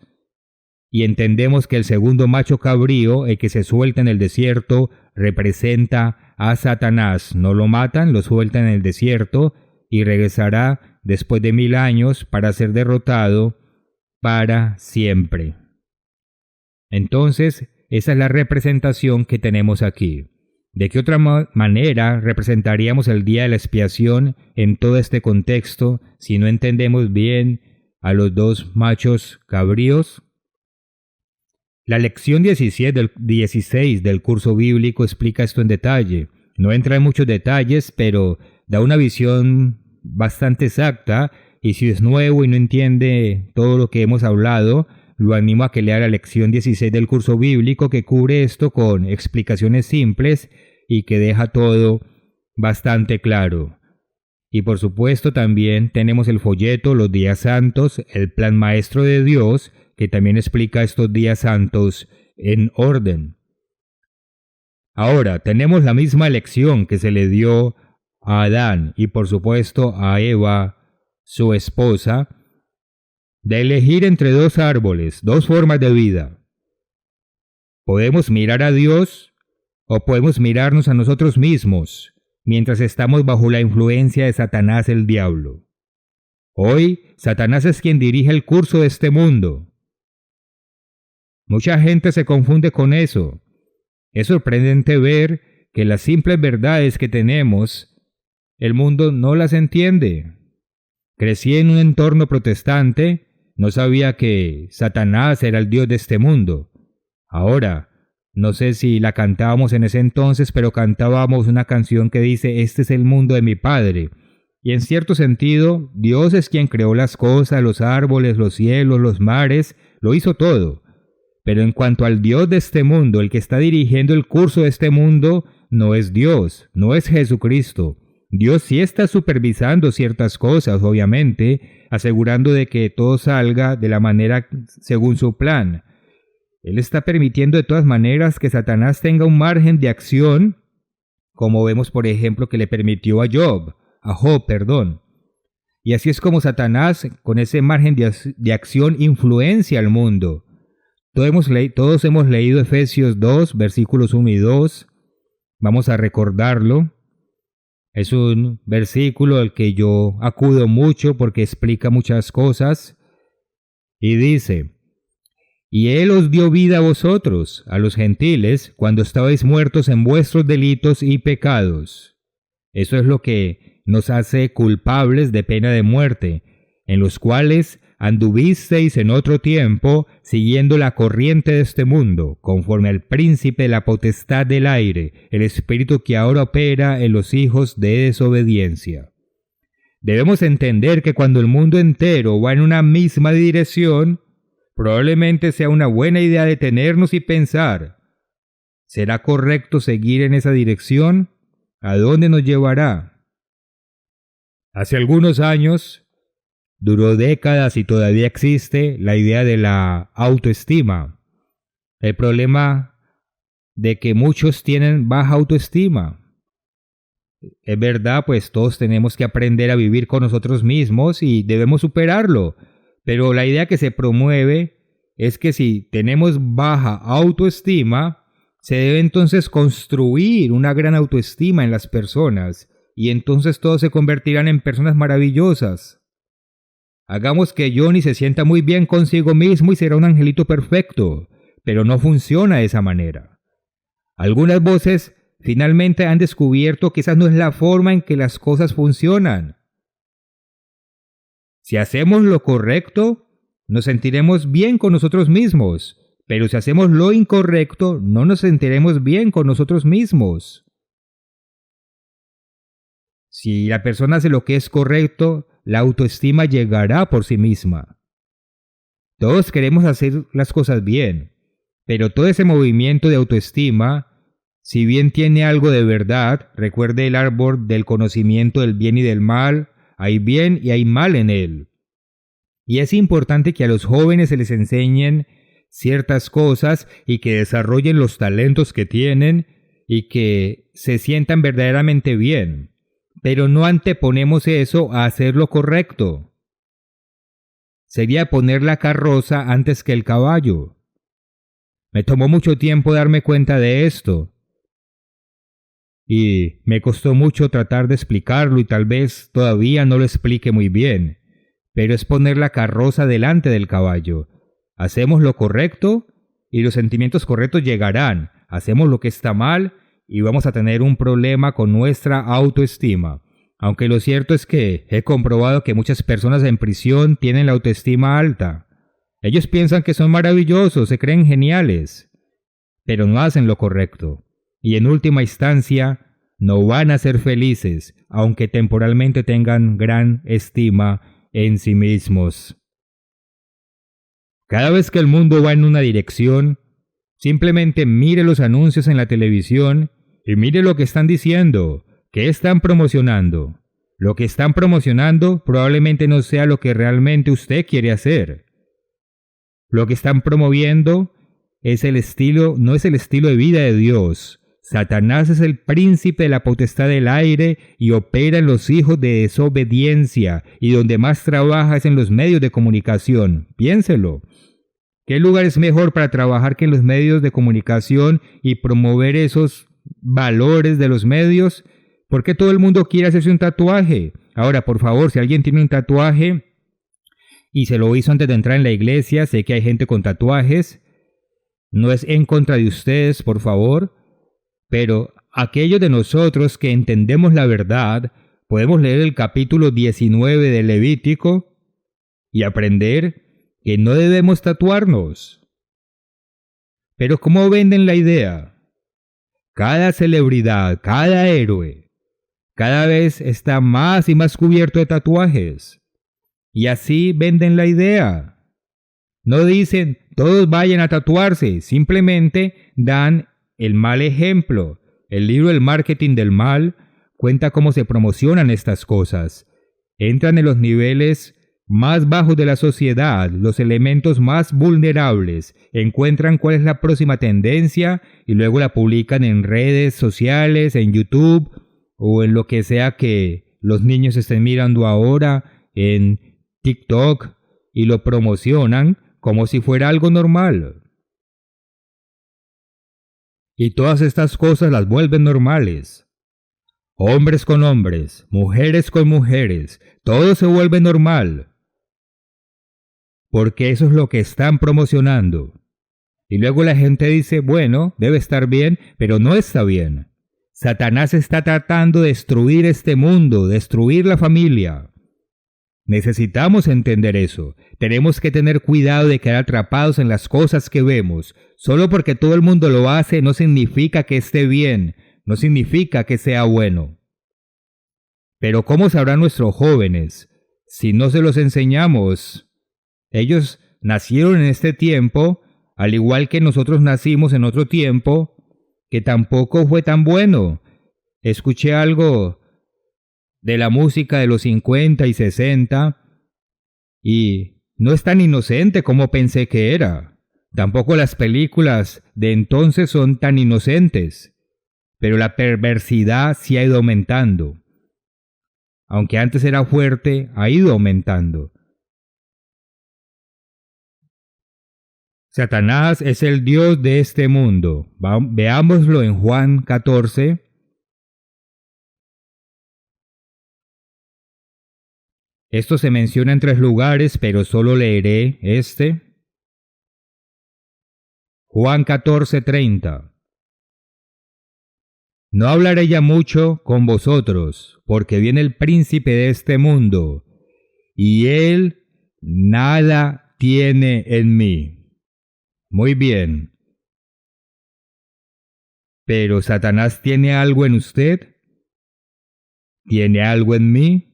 [SPEAKER 1] y entendemos que el segundo macho cabrío, el que se suelta en el desierto, representa a Satanás. No lo matan, lo sueltan en el desierto y regresará después de 1000 años para ser derrotado para siempre. Entonces, esa es la representación que tenemos aquí. ¿De qué otra manera representaríamos el día de la expiación en todo este contexto si no entendemos bien a los dos machos cabríos? La lección 16 del curso bíblico explica esto en detalle. No entra en muchos detalles, pero da una visión bastante exacta, y si es nuevo y no entiende todo lo que hemos hablado, lo animo a que lea la lección 16 del curso bíblico, que cubre esto con explicaciones simples y que deja todo bastante claro. Y por supuesto también tenemos el folleto Los Días Santos, el plan maestro de Dios, que también explica estos días santos en orden. Ahora, tenemos la misma lección que se le dio a Adán y por supuesto a Eva, su esposa, de elegir entre dos árboles, dos formas de vida. Podemos mirar a Dios o podemos mirarnos a nosotros mismos mientras estamos bajo la influencia de Satanás el diablo. Hoy, Satanás es quien dirige el curso de este mundo. Mucha gente se confunde con eso. Es sorprendente ver que las simples verdades que tenemos, el mundo no las entiende. Crecí en un entorno protestante, no sabía que Satanás era el Dios de este mundo. Ahora, no sé si la cantábamos en ese entonces, pero cantábamos una canción que dice: este es el mundo de mi padre. Y en cierto sentido, Dios es quien creó las cosas, los árboles, los cielos, los mares, lo hizo todo. Pero en cuanto al Dios de este mundo, el que está dirigiendo el curso de este mundo, no es Dios, no es Jesucristo. Dios sí está supervisando ciertas cosas, obviamente, asegurando de que todo salga de la manera según su plan. Él está permitiendo de todas maneras que Satanás tenga un margen de acción, como vemos por ejemplo que le permitió a Job, perdón. Y así es como Satanás, con ese margen de acción, influencia al mundo. Todos hemos leído Efesios 2, versículos 1 y 2. Vamos a recordarlo. Es un versículo al que yo acudo mucho porque explica muchas cosas. Y dice: y Él os dio vida a vosotros, a los gentiles, cuando estabais muertos en vuestros delitos y pecados. Eso es lo que nos hace culpables de pena de muerte, en los cuales anduvisteis en otro tiempo, siguiendo la corriente de este mundo, conforme al príncipe de la potestad del aire, el espíritu que ahora opera en los hijos de desobediencia. Debemos entender que cuando el mundo entero va en una misma dirección, probablemente sea una buena idea detenernos y pensar: ¿será correcto seguir en esa dirección? ¿A dónde nos llevará? Hace algunos años, duró décadas y todavía existe la idea de la autoestima. El problema de que muchos tienen baja autoestima. Es verdad, pues todos tenemos que aprender a vivir con nosotros mismos y debemos superarlo. Pero la idea que se promueve es que si tenemos baja autoestima, se debe entonces construir una gran autoestima en las personas y entonces todos se convertirán en personas maravillosas. Hagamos que Johnny se sienta muy bien consigo mismo y será un angelito perfecto, pero no funciona de esa manera. Algunas voces finalmente han descubierto que esa no es la forma en que las cosas funcionan. Si hacemos lo correcto, nos sentiremos bien con nosotros mismos, pero si hacemos lo incorrecto, no nos sentiremos bien con nosotros mismos. Si la persona hace lo que es correcto, la autoestima llegará por sí misma. Todos queremos hacer las cosas bien, pero todo ese movimiento de autoestima, si bien tiene algo de verdad, recuerde el árbol del conocimiento del bien y del mal, hay bien y hay mal en él. Y es importante que a los jóvenes se les enseñen ciertas cosas y que desarrollen los talentos que tienen y que se sientan verdaderamente bien. Pero no anteponemos eso a hacer lo correcto. Sería poner la carroza antes que el caballo. Me tomó mucho tiempo darme cuenta de esto. Y me costó mucho tratar de explicarlo y tal vez todavía no lo explique muy bien. Pero es poner la carroza delante del caballo. Hacemos lo correcto y los sentimientos correctos llegarán. Hacemos lo que está mal y vamos a tener un problema con nuestra autoestima. Aunque lo cierto es que he comprobado que muchas personas en prisión tienen la autoestima alta. Ellos piensan que son maravillosos, se creen geniales, pero no hacen lo correcto. Y en última instancia, no van a ser felices, aunque temporalmente tengan gran estima en sí mismos. Cada vez que el mundo va en una dirección, simplemente mire los anuncios en la televisión y mire lo que están diciendo, qué están promocionando. Lo que están promocionando probablemente no sea lo que realmente usted quiere hacer. Lo que están promoviendo es no es el estilo de vida de Dios. Satanás es el príncipe de la potestad del aire y opera en los hijos de desobediencia, y donde más trabaja es en los medios de comunicación. Piénselo. ¿Qué lugar es mejor para trabajar que en los medios de comunicación y promover esos valores de los medios? ¿Por qué todo el mundo quiere hacerse un tatuaje? Ahora, por favor, si alguien tiene un tatuaje y se lo hizo antes de entrar en la iglesia, sé que hay gente con tatuajes, no es en contra de ustedes, por favor, pero aquellos de nosotros que entendemos la verdad, podemos leer el capítulo 19 de Levítico y aprender que no debemos tatuarnos. Pero ¿cómo venden la idea? Cada celebridad, cada héroe, cada vez está más y más cubierto de tatuajes. Y así venden la idea. No dicen todos vayan a tatuarse, simplemente dan el mal ejemplo. El libro El marketing del mal cuenta cómo se promocionan estas cosas. Entran en los niveles más bajos de la sociedad, los elementos más vulnerables, encuentran cuál es la próxima tendencia y luego la publican en redes sociales, en YouTube o en lo que sea que los niños estén mirando ahora, en TikTok, y lo promocionan como si fuera algo normal. Y todas estas cosas las vuelven normales. Hombres con hombres, mujeres con mujeres, todo se vuelve normal. Porque eso es lo que están promocionando. Y luego la gente dice, bueno, debe estar bien, pero no está bien. Satanás está tratando de destruir este mundo, destruir la familia. Necesitamos entender eso. Tenemos que tener cuidado de quedar atrapados en las cosas que vemos. Solo porque todo el mundo lo hace no significa que esté bien, no significa que sea bueno. Pero ¿cómo sabrán nuestros jóvenes si no se los enseñamos? Ellos nacieron en este tiempo, al igual que nosotros nacimos en otro tiempo, que tampoco fue tan bueno. Escuché algo de la música de los 50 y 60 y no es tan inocente como pensé que era. Tampoco las películas de entonces son tan inocentes, pero la perversidad sí ha ido aumentando. Aunque antes era fuerte, ha ido aumentando. Satanás es el Dios de este mundo. Veámoslo en Juan 14. Esto se menciona en 3 lugares, pero solo leeré este. Juan 14:30. No hablaré ya mucho con vosotros, porque viene el príncipe de este mundo, y él nada tiene en mí. Muy bien. ¿Pero Satanás tiene algo en usted? ¿Tiene algo en mí?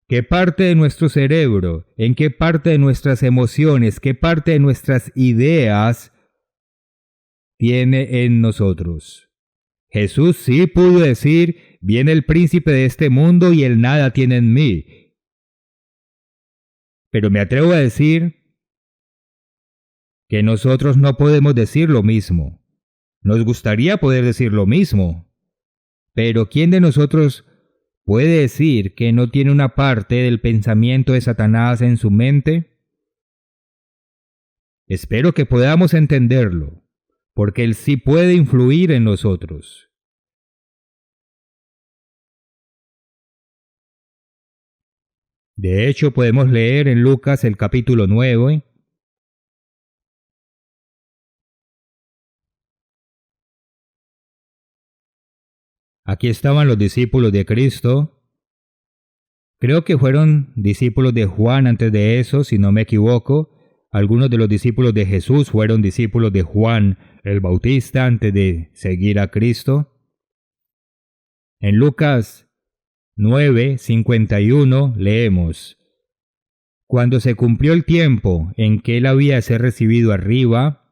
[SPEAKER 1] ¿Qué parte de nuestro cerebro, en qué parte de nuestras emociones, qué parte de nuestras ideas tiene en nosotros? Jesús sí pudo decir, viene el príncipe de este mundo y él nada tiene en mí. Pero me atrevo a decir que nosotros no podemos decir lo mismo. Nos gustaría poder decir lo mismo, pero ¿quién de nosotros puede decir que no tiene una parte del pensamiento de Satanás en su mente? Espero que podamos entenderlo, porque él sí puede influir en nosotros. De hecho, podemos leer en Lucas el capítulo 9. Aquí estaban los discípulos de Cristo. Creo que fueron discípulos de Juan antes de eso, si no me equivoco. Algunos de los discípulos de Jesús fueron discípulos de Juan el Bautista antes de seguir a Cristo. En Lucas 9:51 leemos: Cuando se cumplió el tiempo en que él había de ser recibido arriba,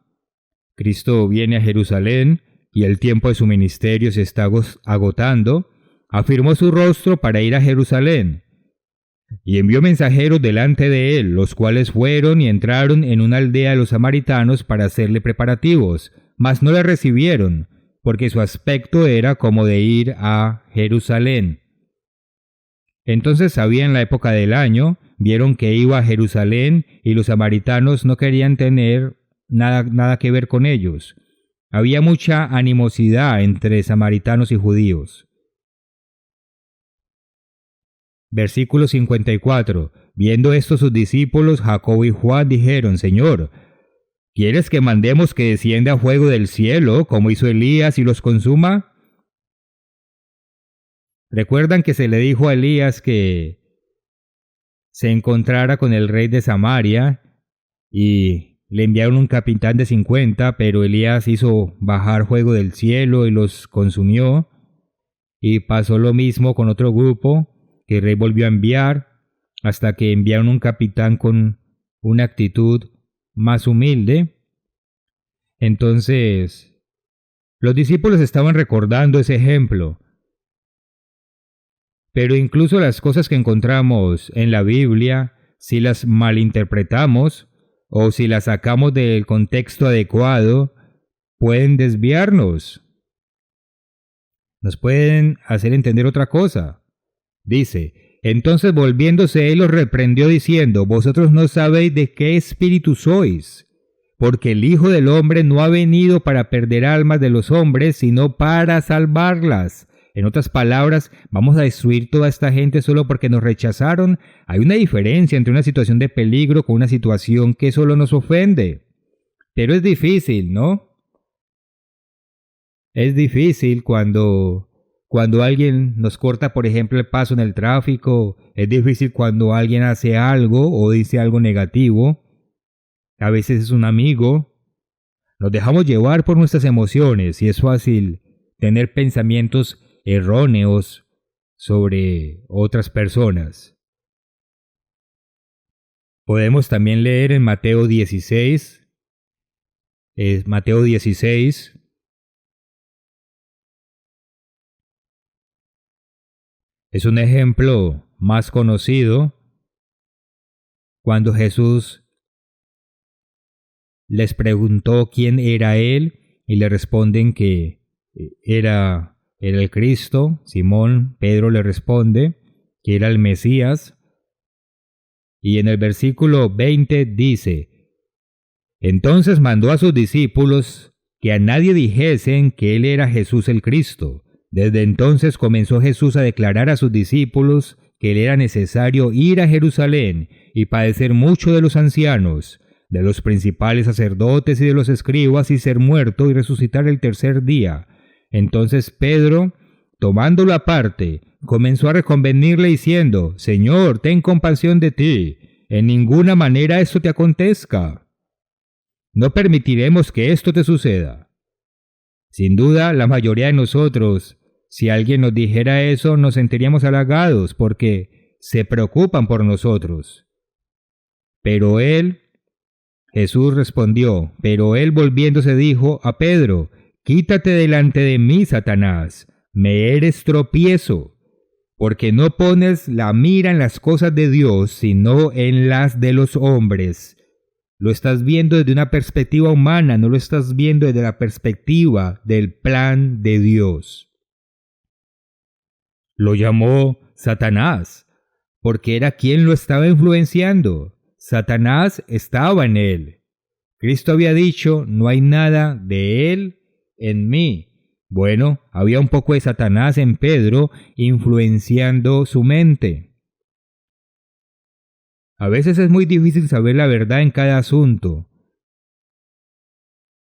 [SPEAKER 1] Cristo viene a Jerusalén y el tiempo de su ministerio se está agotando, afirmó su rostro para ir a Jerusalén y envió mensajeros delante de él, los cuales fueron y entraron en una aldea de los samaritanos para hacerle preparativos, mas no le recibieron, porque su aspecto era como de ir a Jerusalén. Entonces sabían la época del año, vieron que iba a Jerusalén y los samaritanos no querían tener nada que ver con ellos. Había mucha animosidad entre samaritanos y judíos. Versículo 54. Viendo esto sus discípulos, Jacobo y Juan dijeron: Señor, ¿quieres que mandemos que descienda fuego del cielo, como hizo Elías, y los consuma? ¿Recuerdan que se le dijo a Elías que se encontrara con el rey de Samaria y le enviaron un capitán de 50, pero Elías hizo bajar fuego del cielo y los consumió? Y pasó lo mismo con otro grupo que el rey volvió a enviar, hasta que enviaron un capitán con una actitud más humilde. Entonces, los discípulos estaban recordando ese ejemplo. Pero incluso las cosas que encontramos en la Biblia, si las malinterpretamos o si las sacamos del contexto adecuado, pueden desviarnos. Nos pueden hacer entender otra cosa. Dice, entonces volviéndose él los reprendió diciendo, vosotros no sabéis de qué espíritu sois, porque el Hijo del Hombre no ha venido para perder almas de los hombres, sino para salvarlas. En otras palabras, ¿vamos a destruir toda esta gente solo porque nos rechazaron? Hay una diferencia entre una situación de peligro con una situación que solo nos ofende. Pero es difícil, ¿no? Es difícil cuando alguien nos corta, por ejemplo, el paso en el tráfico. Es difícil cuando alguien hace algo o dice algo negativo. A veces es un amigo. Nos dejamos llevar por nuestras emociones y es fácil tener pensamientos erróneos sobre otras personas. Podemos también leer en Mateo 16. Mateo 16. Es un ejemplo más conocido cuando Jesús les preguntó quién era él y le responden que era el Cristo. Simón Pedro le responde que era el Mesías. Y en el versículo 20 dice, entonces mandó a sus discípulos que a nadie dijesen que él era Jesús el Cristo. Desde entonces comenzó Jesús a declarar a sus discípulos que le era necesario ir a Jerusalén y padecer mucho de los ancianos, de los principales sacerdotes y de los escribas, y ser muerto y resucitar el tercer día. Entonces Pedro, tomándolo aparte, comenzó a reconvenirle diciendo, Señor, ten compasión de ti, en ninguna manera esto te acontezca. No permitiremos que esto te suceda. Sin duda, la mayoría de nosotros, si alguien nos dijera eso, nos sentiríamos halagados porque se preocupan por nosotros. Pero Jesús respondió, pero él volviéndose dijo a Pedro, quítate delante de mí, Satanás, me eres tropiezo, porque no pones la mira en las cosas de Dios, sino en las de los hombres. Lo estás viendo desde una perspectiva humana, no lo estás viendo desde la perspectiva del plan de Dios. Lo llamó Satanás, porque era quien lo estaba influenciando. Satanás estaba en él. Cristo había dicho, no hay nada de él en mí. Bueno, había un poco de Satanás en Pedro influenciando su mente. A veces es muy difícil saber la verdad en cada asunto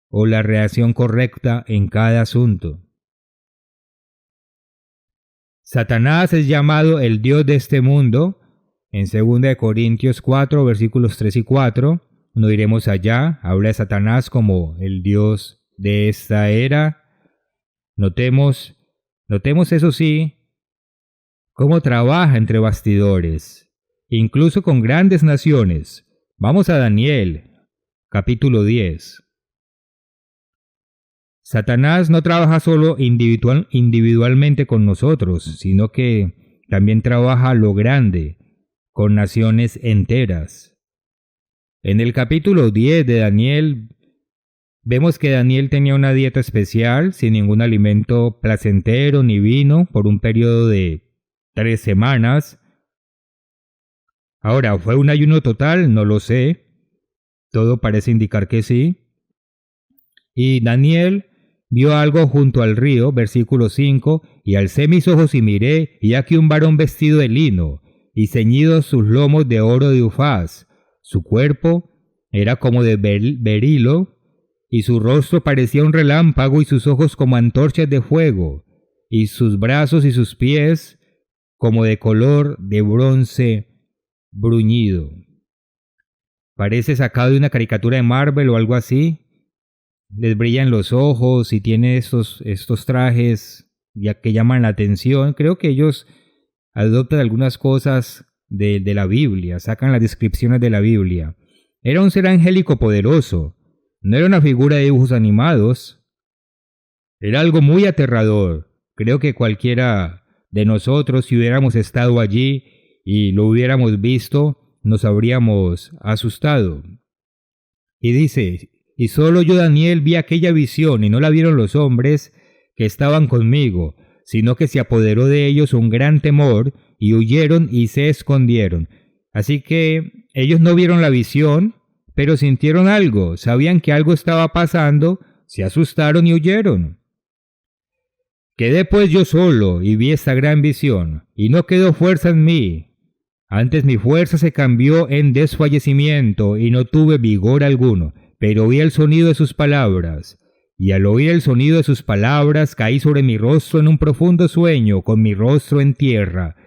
[SPEAKER 1] o la reacción correcta en cada asunto. Satanás es llamado el Dios de este mundo. En 2 Corintios 4, versículos 3 y 4, no iremos allá, habla de Satanás como el Dios de esta era. Notemos eso sí, cómo trabaja entre bastidores, incluso con grandes naciones. Vamos a Daniel, capítulo 10. Satanás no trabaja solo individualmente con nosotros, sino que también trabaja a lo grande, con naciones enteras. En el capítulo 10 de Daniel, vemos que Daniel tenía una dieta especial, sin ningún alimento placentero ni vino, por un periodo de 3 semanas. Ahora, ¿fue un ayuno total? No lo sé. Todo parece indicar que sí. Y Daniel vio algo junto al río, versículo 5, y alcé mis ojos y miré, y aquí un varón vestido de lino, y ceñidos sus lomos de oro de Ufaz. Su cuerpo era como de berilo, y su rostro parecía un relámpago, y sus ojos como antorchas de fuego, y sus brazos y sus pies como de color de bronce bruñido. Parece sacado de una caricatura de Marvel o algo así. Les brillan los ojos y tiene estos trajes ya que llaman la atención. Creo que ellos adoptan algunas cosas de la Biblia, sacan las descripciones de la Biblia. Era un ser angélico poderoso. No era una figura de dibujos animados. Era algo muy aterrador. Creo que cualquiera de nosotros, si hubiéramos estado allí y lo hubiéramos visto, nos habríamos asustado. Y dice, y solo yo, Daniel, vi aquella visión, y no la vieron los hombres que estaban conmigo, sino que se apoderó de ellos un gran temor, y huyeron y se escondieron. Así que ellos no vieron la visión, pero sintieron algo, sabían que algo estaba pasando, se asustaron y huyeron. Quedé pues yo solo y vi esta gran visión, y no quedó fuerza en mí. Antes mi fuerza se cambió en desfallecimiento y no tuve vigor alguno, pero oí el sonido de sus palabras. Y al oír el sonido de sus palabras caí sobre mi rostro en un profundo sueño, con mi rostro en tierra.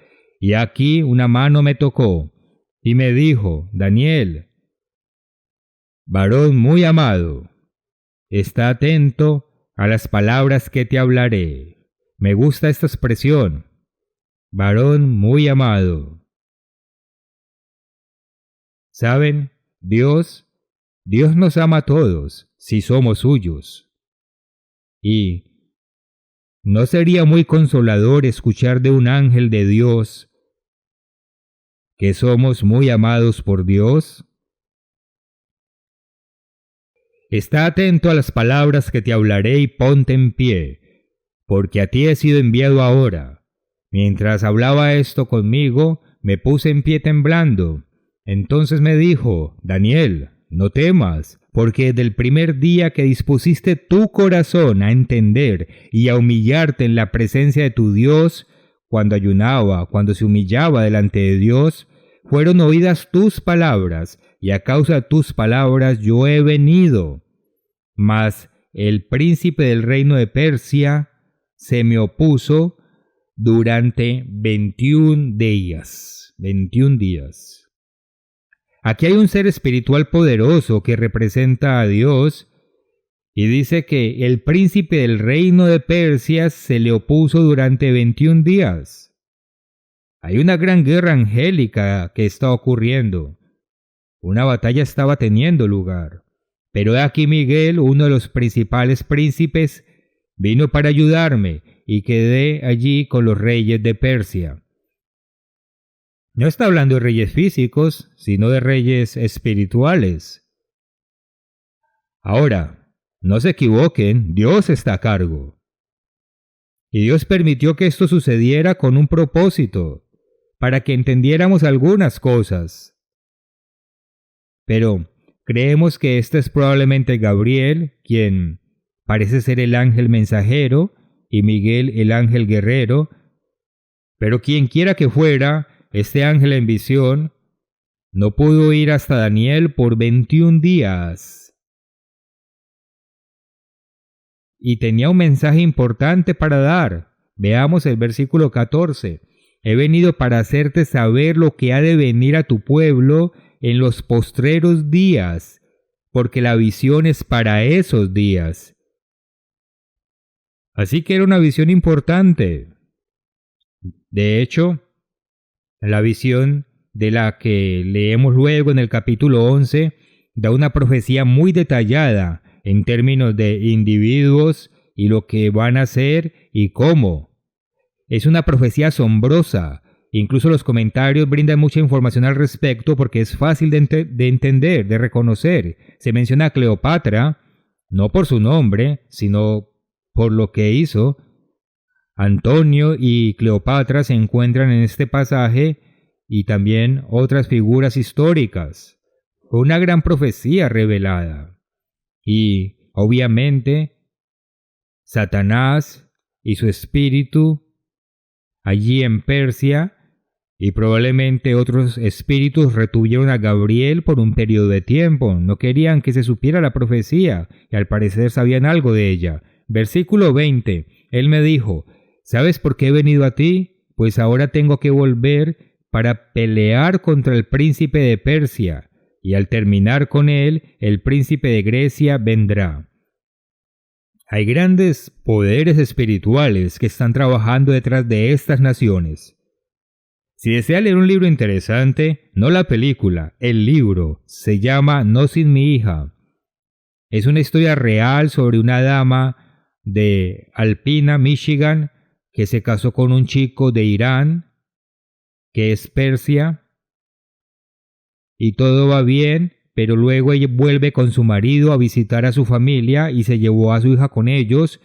[SPEAKER 1] Y aquí una mano me tocó y me dijo, Daniel, varón muy amado, está atento a las palabras que te hablaré. Me gusta esta expresión, varón muy amado. ¿Saben? Dios nos ama a todos si somos suyos. Y ¿no sería muy consolador escuchar de un ángel de Dios que somos muy amados por Dios? Está atento a las palabras que te hablaré y ponte en pie, porque a ti he sido enviado ahora. Mientras hablaba esto conmigo, me puse en pie temblando. Entonces me dijo, Daniel, no temas, porque desde el primer día que dispusiste tu corazón a entender y a humillarte en la presencia de tu Dios, cuando ayunaba, cuando se humillaba delante de Dios, fueron oídas tus palabras, y a causa de tus palabras yo he venido. Mas el príncipe del reino de Persia se me opuso durante 21 días. 21 días. Aquí hay un ser espiritual poderoso que representa a Dios y dice que el príncipe del reino de Persia se le opuso durante 21 días. Hay una gran guerra angélica que está ocurriendo. Una batalla estaba teniendo lugar. Pero aquí Miguel, uno de los principales príncipes, vino para ayudarme y quedé allí con los reyes de Persia. No está hablando de reyes físicos, sino de reyes espirituales. Ahora, no se equivoquen, Dios está a cargo. Y Dios permitió que esto sucediera con un propósito, para que entendiéramos algunas cosas. Pero creemos que este es probablemente Gabriel, quien parece ser el ángel mensajero, y Miguel el ángel guerrero, pero quien quiera que fuera, este ángel en visión no pudo ir hasta Daniel por 21 días. Y tenía un mensaje importante para dar. Veamos el versículo 14. He venido para hacerte saber lo que ha de venir a tu pueblo en los postreros días, porque la visión es para esos días. Así que era una visión importante. De hecho, la visión de la que leemos luego en el capítulo 11 da una profecía muy detallada en términos de individuos y lo que van a hacer y cómo. Es una profecía asombrosa. Incluso los comentarios brindan mucha información al respecto porque es fácil de entender, de reconocer. Se menciona a Cleopatra, no por su nombre, sino por lo que hizo. Antonio y Cleopatra se encuentran en este pasaje y también otras figuras históricas. Fue una gran profecía revelada. Y, obviamente, Satanás y su espíritu allí en Persia, y probablemente otros espíritus retuvieron a Gabriel por un periodo de tiempo. No querían que se supiera la profecía, y al parecer sabían algo de ella. Versículo 20. Él me dijo, ¿sabes por qué he venido a ti? Pues ahora tengo que volver para pelear contra el príncipe de Persia, y al terminar con él, el príncipe de Grecia vendrá. Hay grandes poderes espirituales que están trabajando detrás de estas naciones. Si desea leer un libro interesante, no la película, el libro, se llama No sin mi hija. Es una historia real sobre una dama de Alpena, Michigan, que se casó con un chico de Irán, que es Persia, y todo va bien, pero luego ella vuelve con su marido a visitar a su familia y se llevó a su hija con ellos,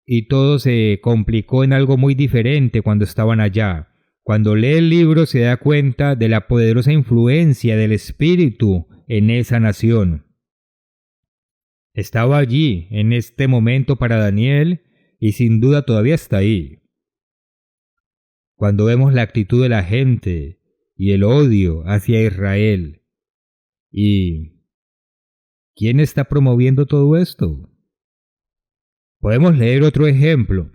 [SPEAKER 1] y todo se complicó en algo muy diferente cuando estaban allá. Cuando lee el libro se da cuenta de la poderosa influencia del espíritu en esa nación. Estaba allí en este momento para Daniel y sin duda todavía está ahí. Cuando vemos la actitud de la gente y el odio hacia Israel, ¿y quién está promoviendo todo esto? Podemos leer otro ejemplo.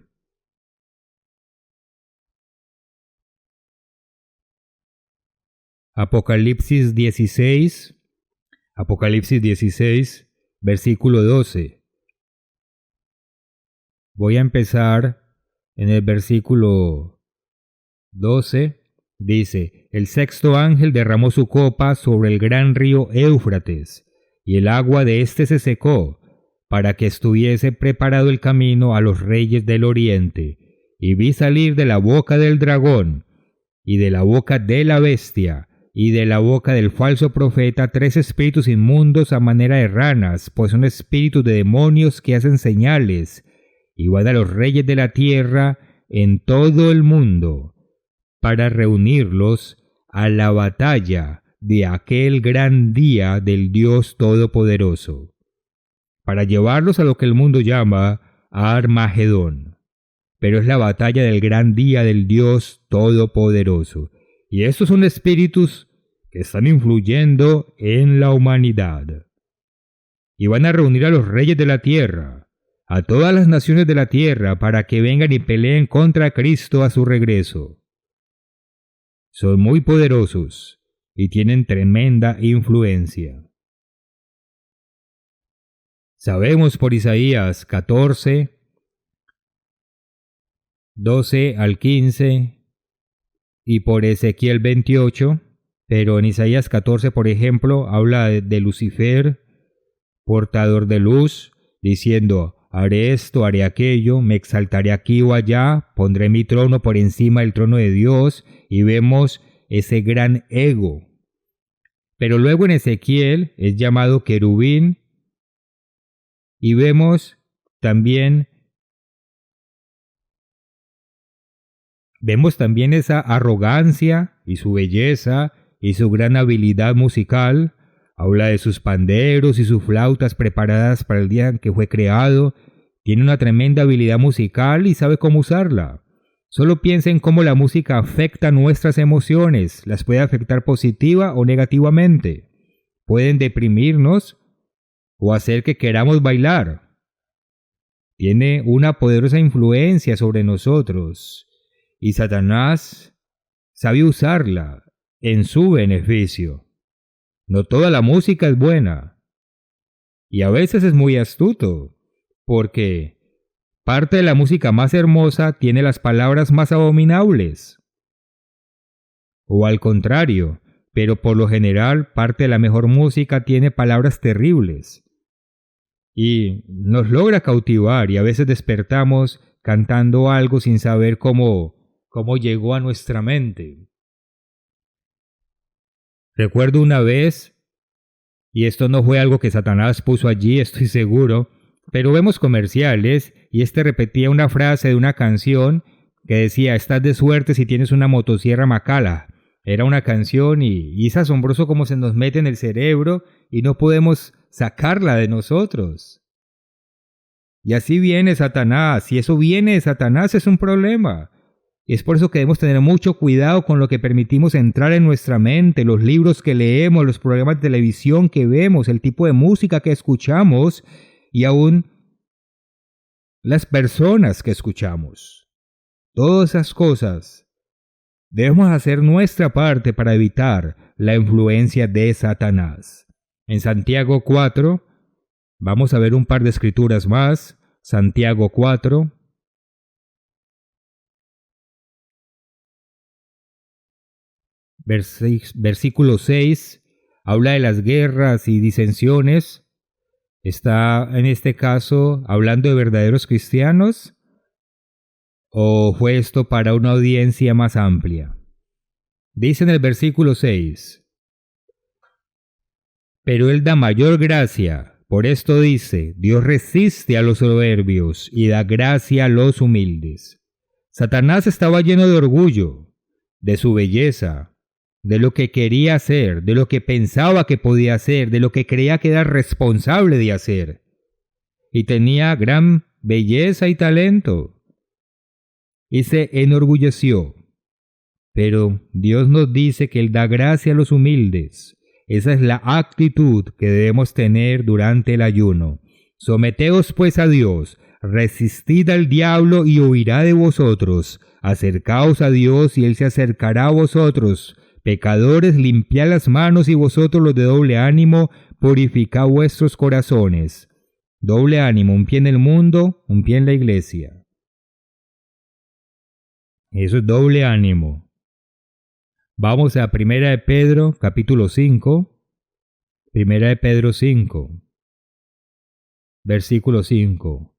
[SPEAKER 1] Apocalipsis 16, versículo 12. Voy a empezar en el versículo 12. Dice: el sexto ángel derramó su copa sobre el gran río Éufrates, y el agua de éste se secó, para que estuviese preparado el camino a los reyes del oriente. Y vi salir de la boca del dragón, y de la boca de la bestia, y de la boca del falso profeta 3 espíritus inmundos a manera de ranas, pues son espíritus de demonios que hacen señales, y van a los reyes de la tierra en todo el mundo, para reunirlos a la batalla de aquel gran día del Dios Todopoderoso, para llevarlos a lo que el mundo llama Armagedón. Pero es la batalla del gran día del Dios Todopoderoso. Y estos son espíritus que están influyendo en la humanidad. Y van a reunir a los reyes de la tierra, a todas las naciones de la tierra, para que vengan y peleen contra Cristo a su regreso. Son muy poderosos y tienen tremenda influencia. Sabemos por Isaías 14, 12 al 15, y por Ezequiel 28, pero en Isaías 14, por ejemplo, habla de Lucifer, portador de luz, diciendo: haré esto, haré aquello, me exaltaré aquí o allá, pondré mi trono por encima del trono de Dios, y vemos ese gran ego. Pero luego en Ezequiel es llamado querubín, y vemos también esa arrogancia y su belleza y su gran habilidad musical. Habla de sus panderos y sus flautas preparadas para el día en que fue creado. Tiene una tremenda habilidad musical y sabe cómo usarla. Solo piensa en cómo la música afecta nuestras emociones. Las puede afectar positiva o negativamente. Pueden deprimirnos o hacer que queramos bailar. Tiene una poderosa influencia sobre nosotros. Y Satanás sabe usarla en su beneficio. No toda la música es buena. Y a veces es muy astuto, porque parte de la música más hermosa tiene las palabras más abominables. O al contrario, pero por lo general parte de la mejor música tiene palabras terribles. Y nos logra cautivar y a veces despertamos cantando algo sin saber cómo llegó a nuestra mente. Recuerdo una vez, y esto no fue algo que Satanás puso allí, estoy seguro, pero vemos comerciales y repetía una frase de una canción que decía: estás de suerte si tienes una motosierra Macala. Era una canción y es asombroso cómo se nos mete en el cerebro y no podemos sacarla de nosotros. Y así viene Satanás, si eso viene de Satanás es un problema. Es por eso que debemos tener mucho cuidado con lo que permitimos entrar en nuestra mente, los libros que leemos, los programas de televisión que vemos, el tipo de música que escuchamos y aún las personas que escuchamos. Todas esas cosas debemos hacer nuestra parte para evitar la influencia de Satanás. En Santiago 4, vamos a ver un par de escrituras más. Santiago 4, Versículo 6 habla de las guerras y disensiones. ¿Está en este caso hablando de verdaderos cristianos? ¿O fue esto para una audiencia más amplia? Dice en el versículo 6: pero Él da mayor gracia. Por esto dice: Dios resiste a los soberbios y da gracia a los humildes. Satanás estaba lleno de orgullo, de su belleza, de lo que quería hacer, de lo que pensaba que podía hacer, de lo que creía que era responsable de hacer. Y tenía gran belleza y talento. Y se enorgulleció. Pero Dios nos dice que Él da gracia a los humildes. Esa es la actitud que debemos tener durante el ayuno. Someteos pues a Dios, resistid al diablo y huirá de vosotros. Acercaos a Dios y Él se acercará a vosotros. Pecadores, limpiad las manos, y vosotros los de doble ánimo, purificad vuestros corazones. Doble ánimo, un pie en el mundo, un pie en la iglesia. Eso es doble ánimo. Vamos a 1 de Pedro, capítulo 5. 1 de Pedro 5, versículo 5.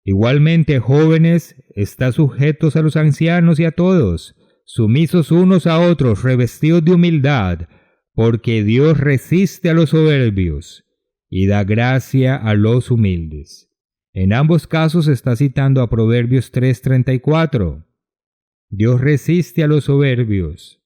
[SPEAKER 1] Igualmente, jóvenes, estad sujetos a los ancianos y a todos, sumisos unos a otros, revestidos de humildad, porque Dios resiste a los soberbios y da gracia a los humildes. En ambos casos está citando a Proverbios 3:34. Dios resiste a los soberbios,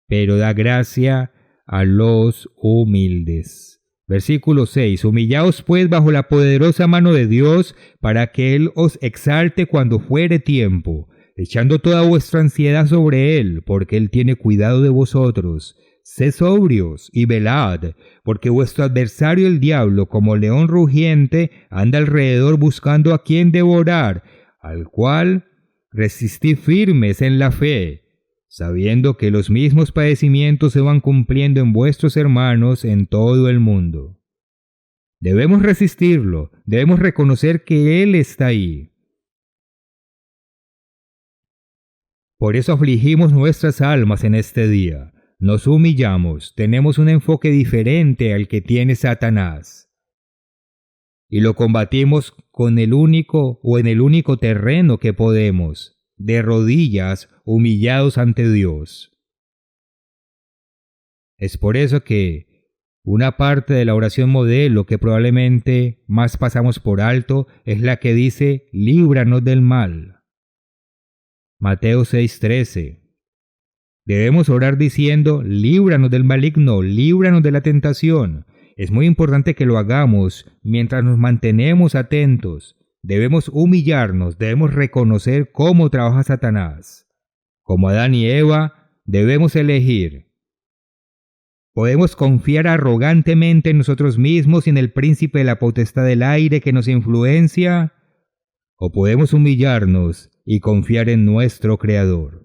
[SPEAKER 1] pero da gracia a los humildes. Versículo 6. Humillaos pues bajo la poderosa mano de Dios, para que Él os exalte cuando fuere tiempo, echando toda vuestra ansiedad sobre Él, porque Él tiene cuidado de vosotros. Sed sobrios y velad, porque vuestro adversario el diablo, como león rugiente, anda alrededor buscando a quien devorar, al cual resistid firmes en la fe, sabiendo que los mismos padecimientos se van cumpliendo en vuestros hermanos en todo el mundo. Debemos resistirlo, debemos reconocer que Él está ahí. Por eso afligimos nuestras almas en este día, nos humillamos, tenemos un enfoque diferente al que tiene Satanás. Y lo combatimos con el único o en el único terreno que podemos, de rodillas, humillados ante Dios. Es por eso que una parte de la oración modelo que probablemente más pasamos por alto es la que dice: líbranos del mal. Mateo 6:13. Debemos orar diciendo: líbranos del maligno, líbranos de la tentación. Es muy importante que lo hagamos mientras nos mantenemos atentos. Debemos humillarnos, debemos reconocer cómo trabaja Satanás. Como Adán y Eva, debemos elegir. Podemos confiar arrogantemente en nosotros mismos y en el príncipe de la potestad del aire que nos influencia, o podemos humillarnos y confiar en nuestro Creador.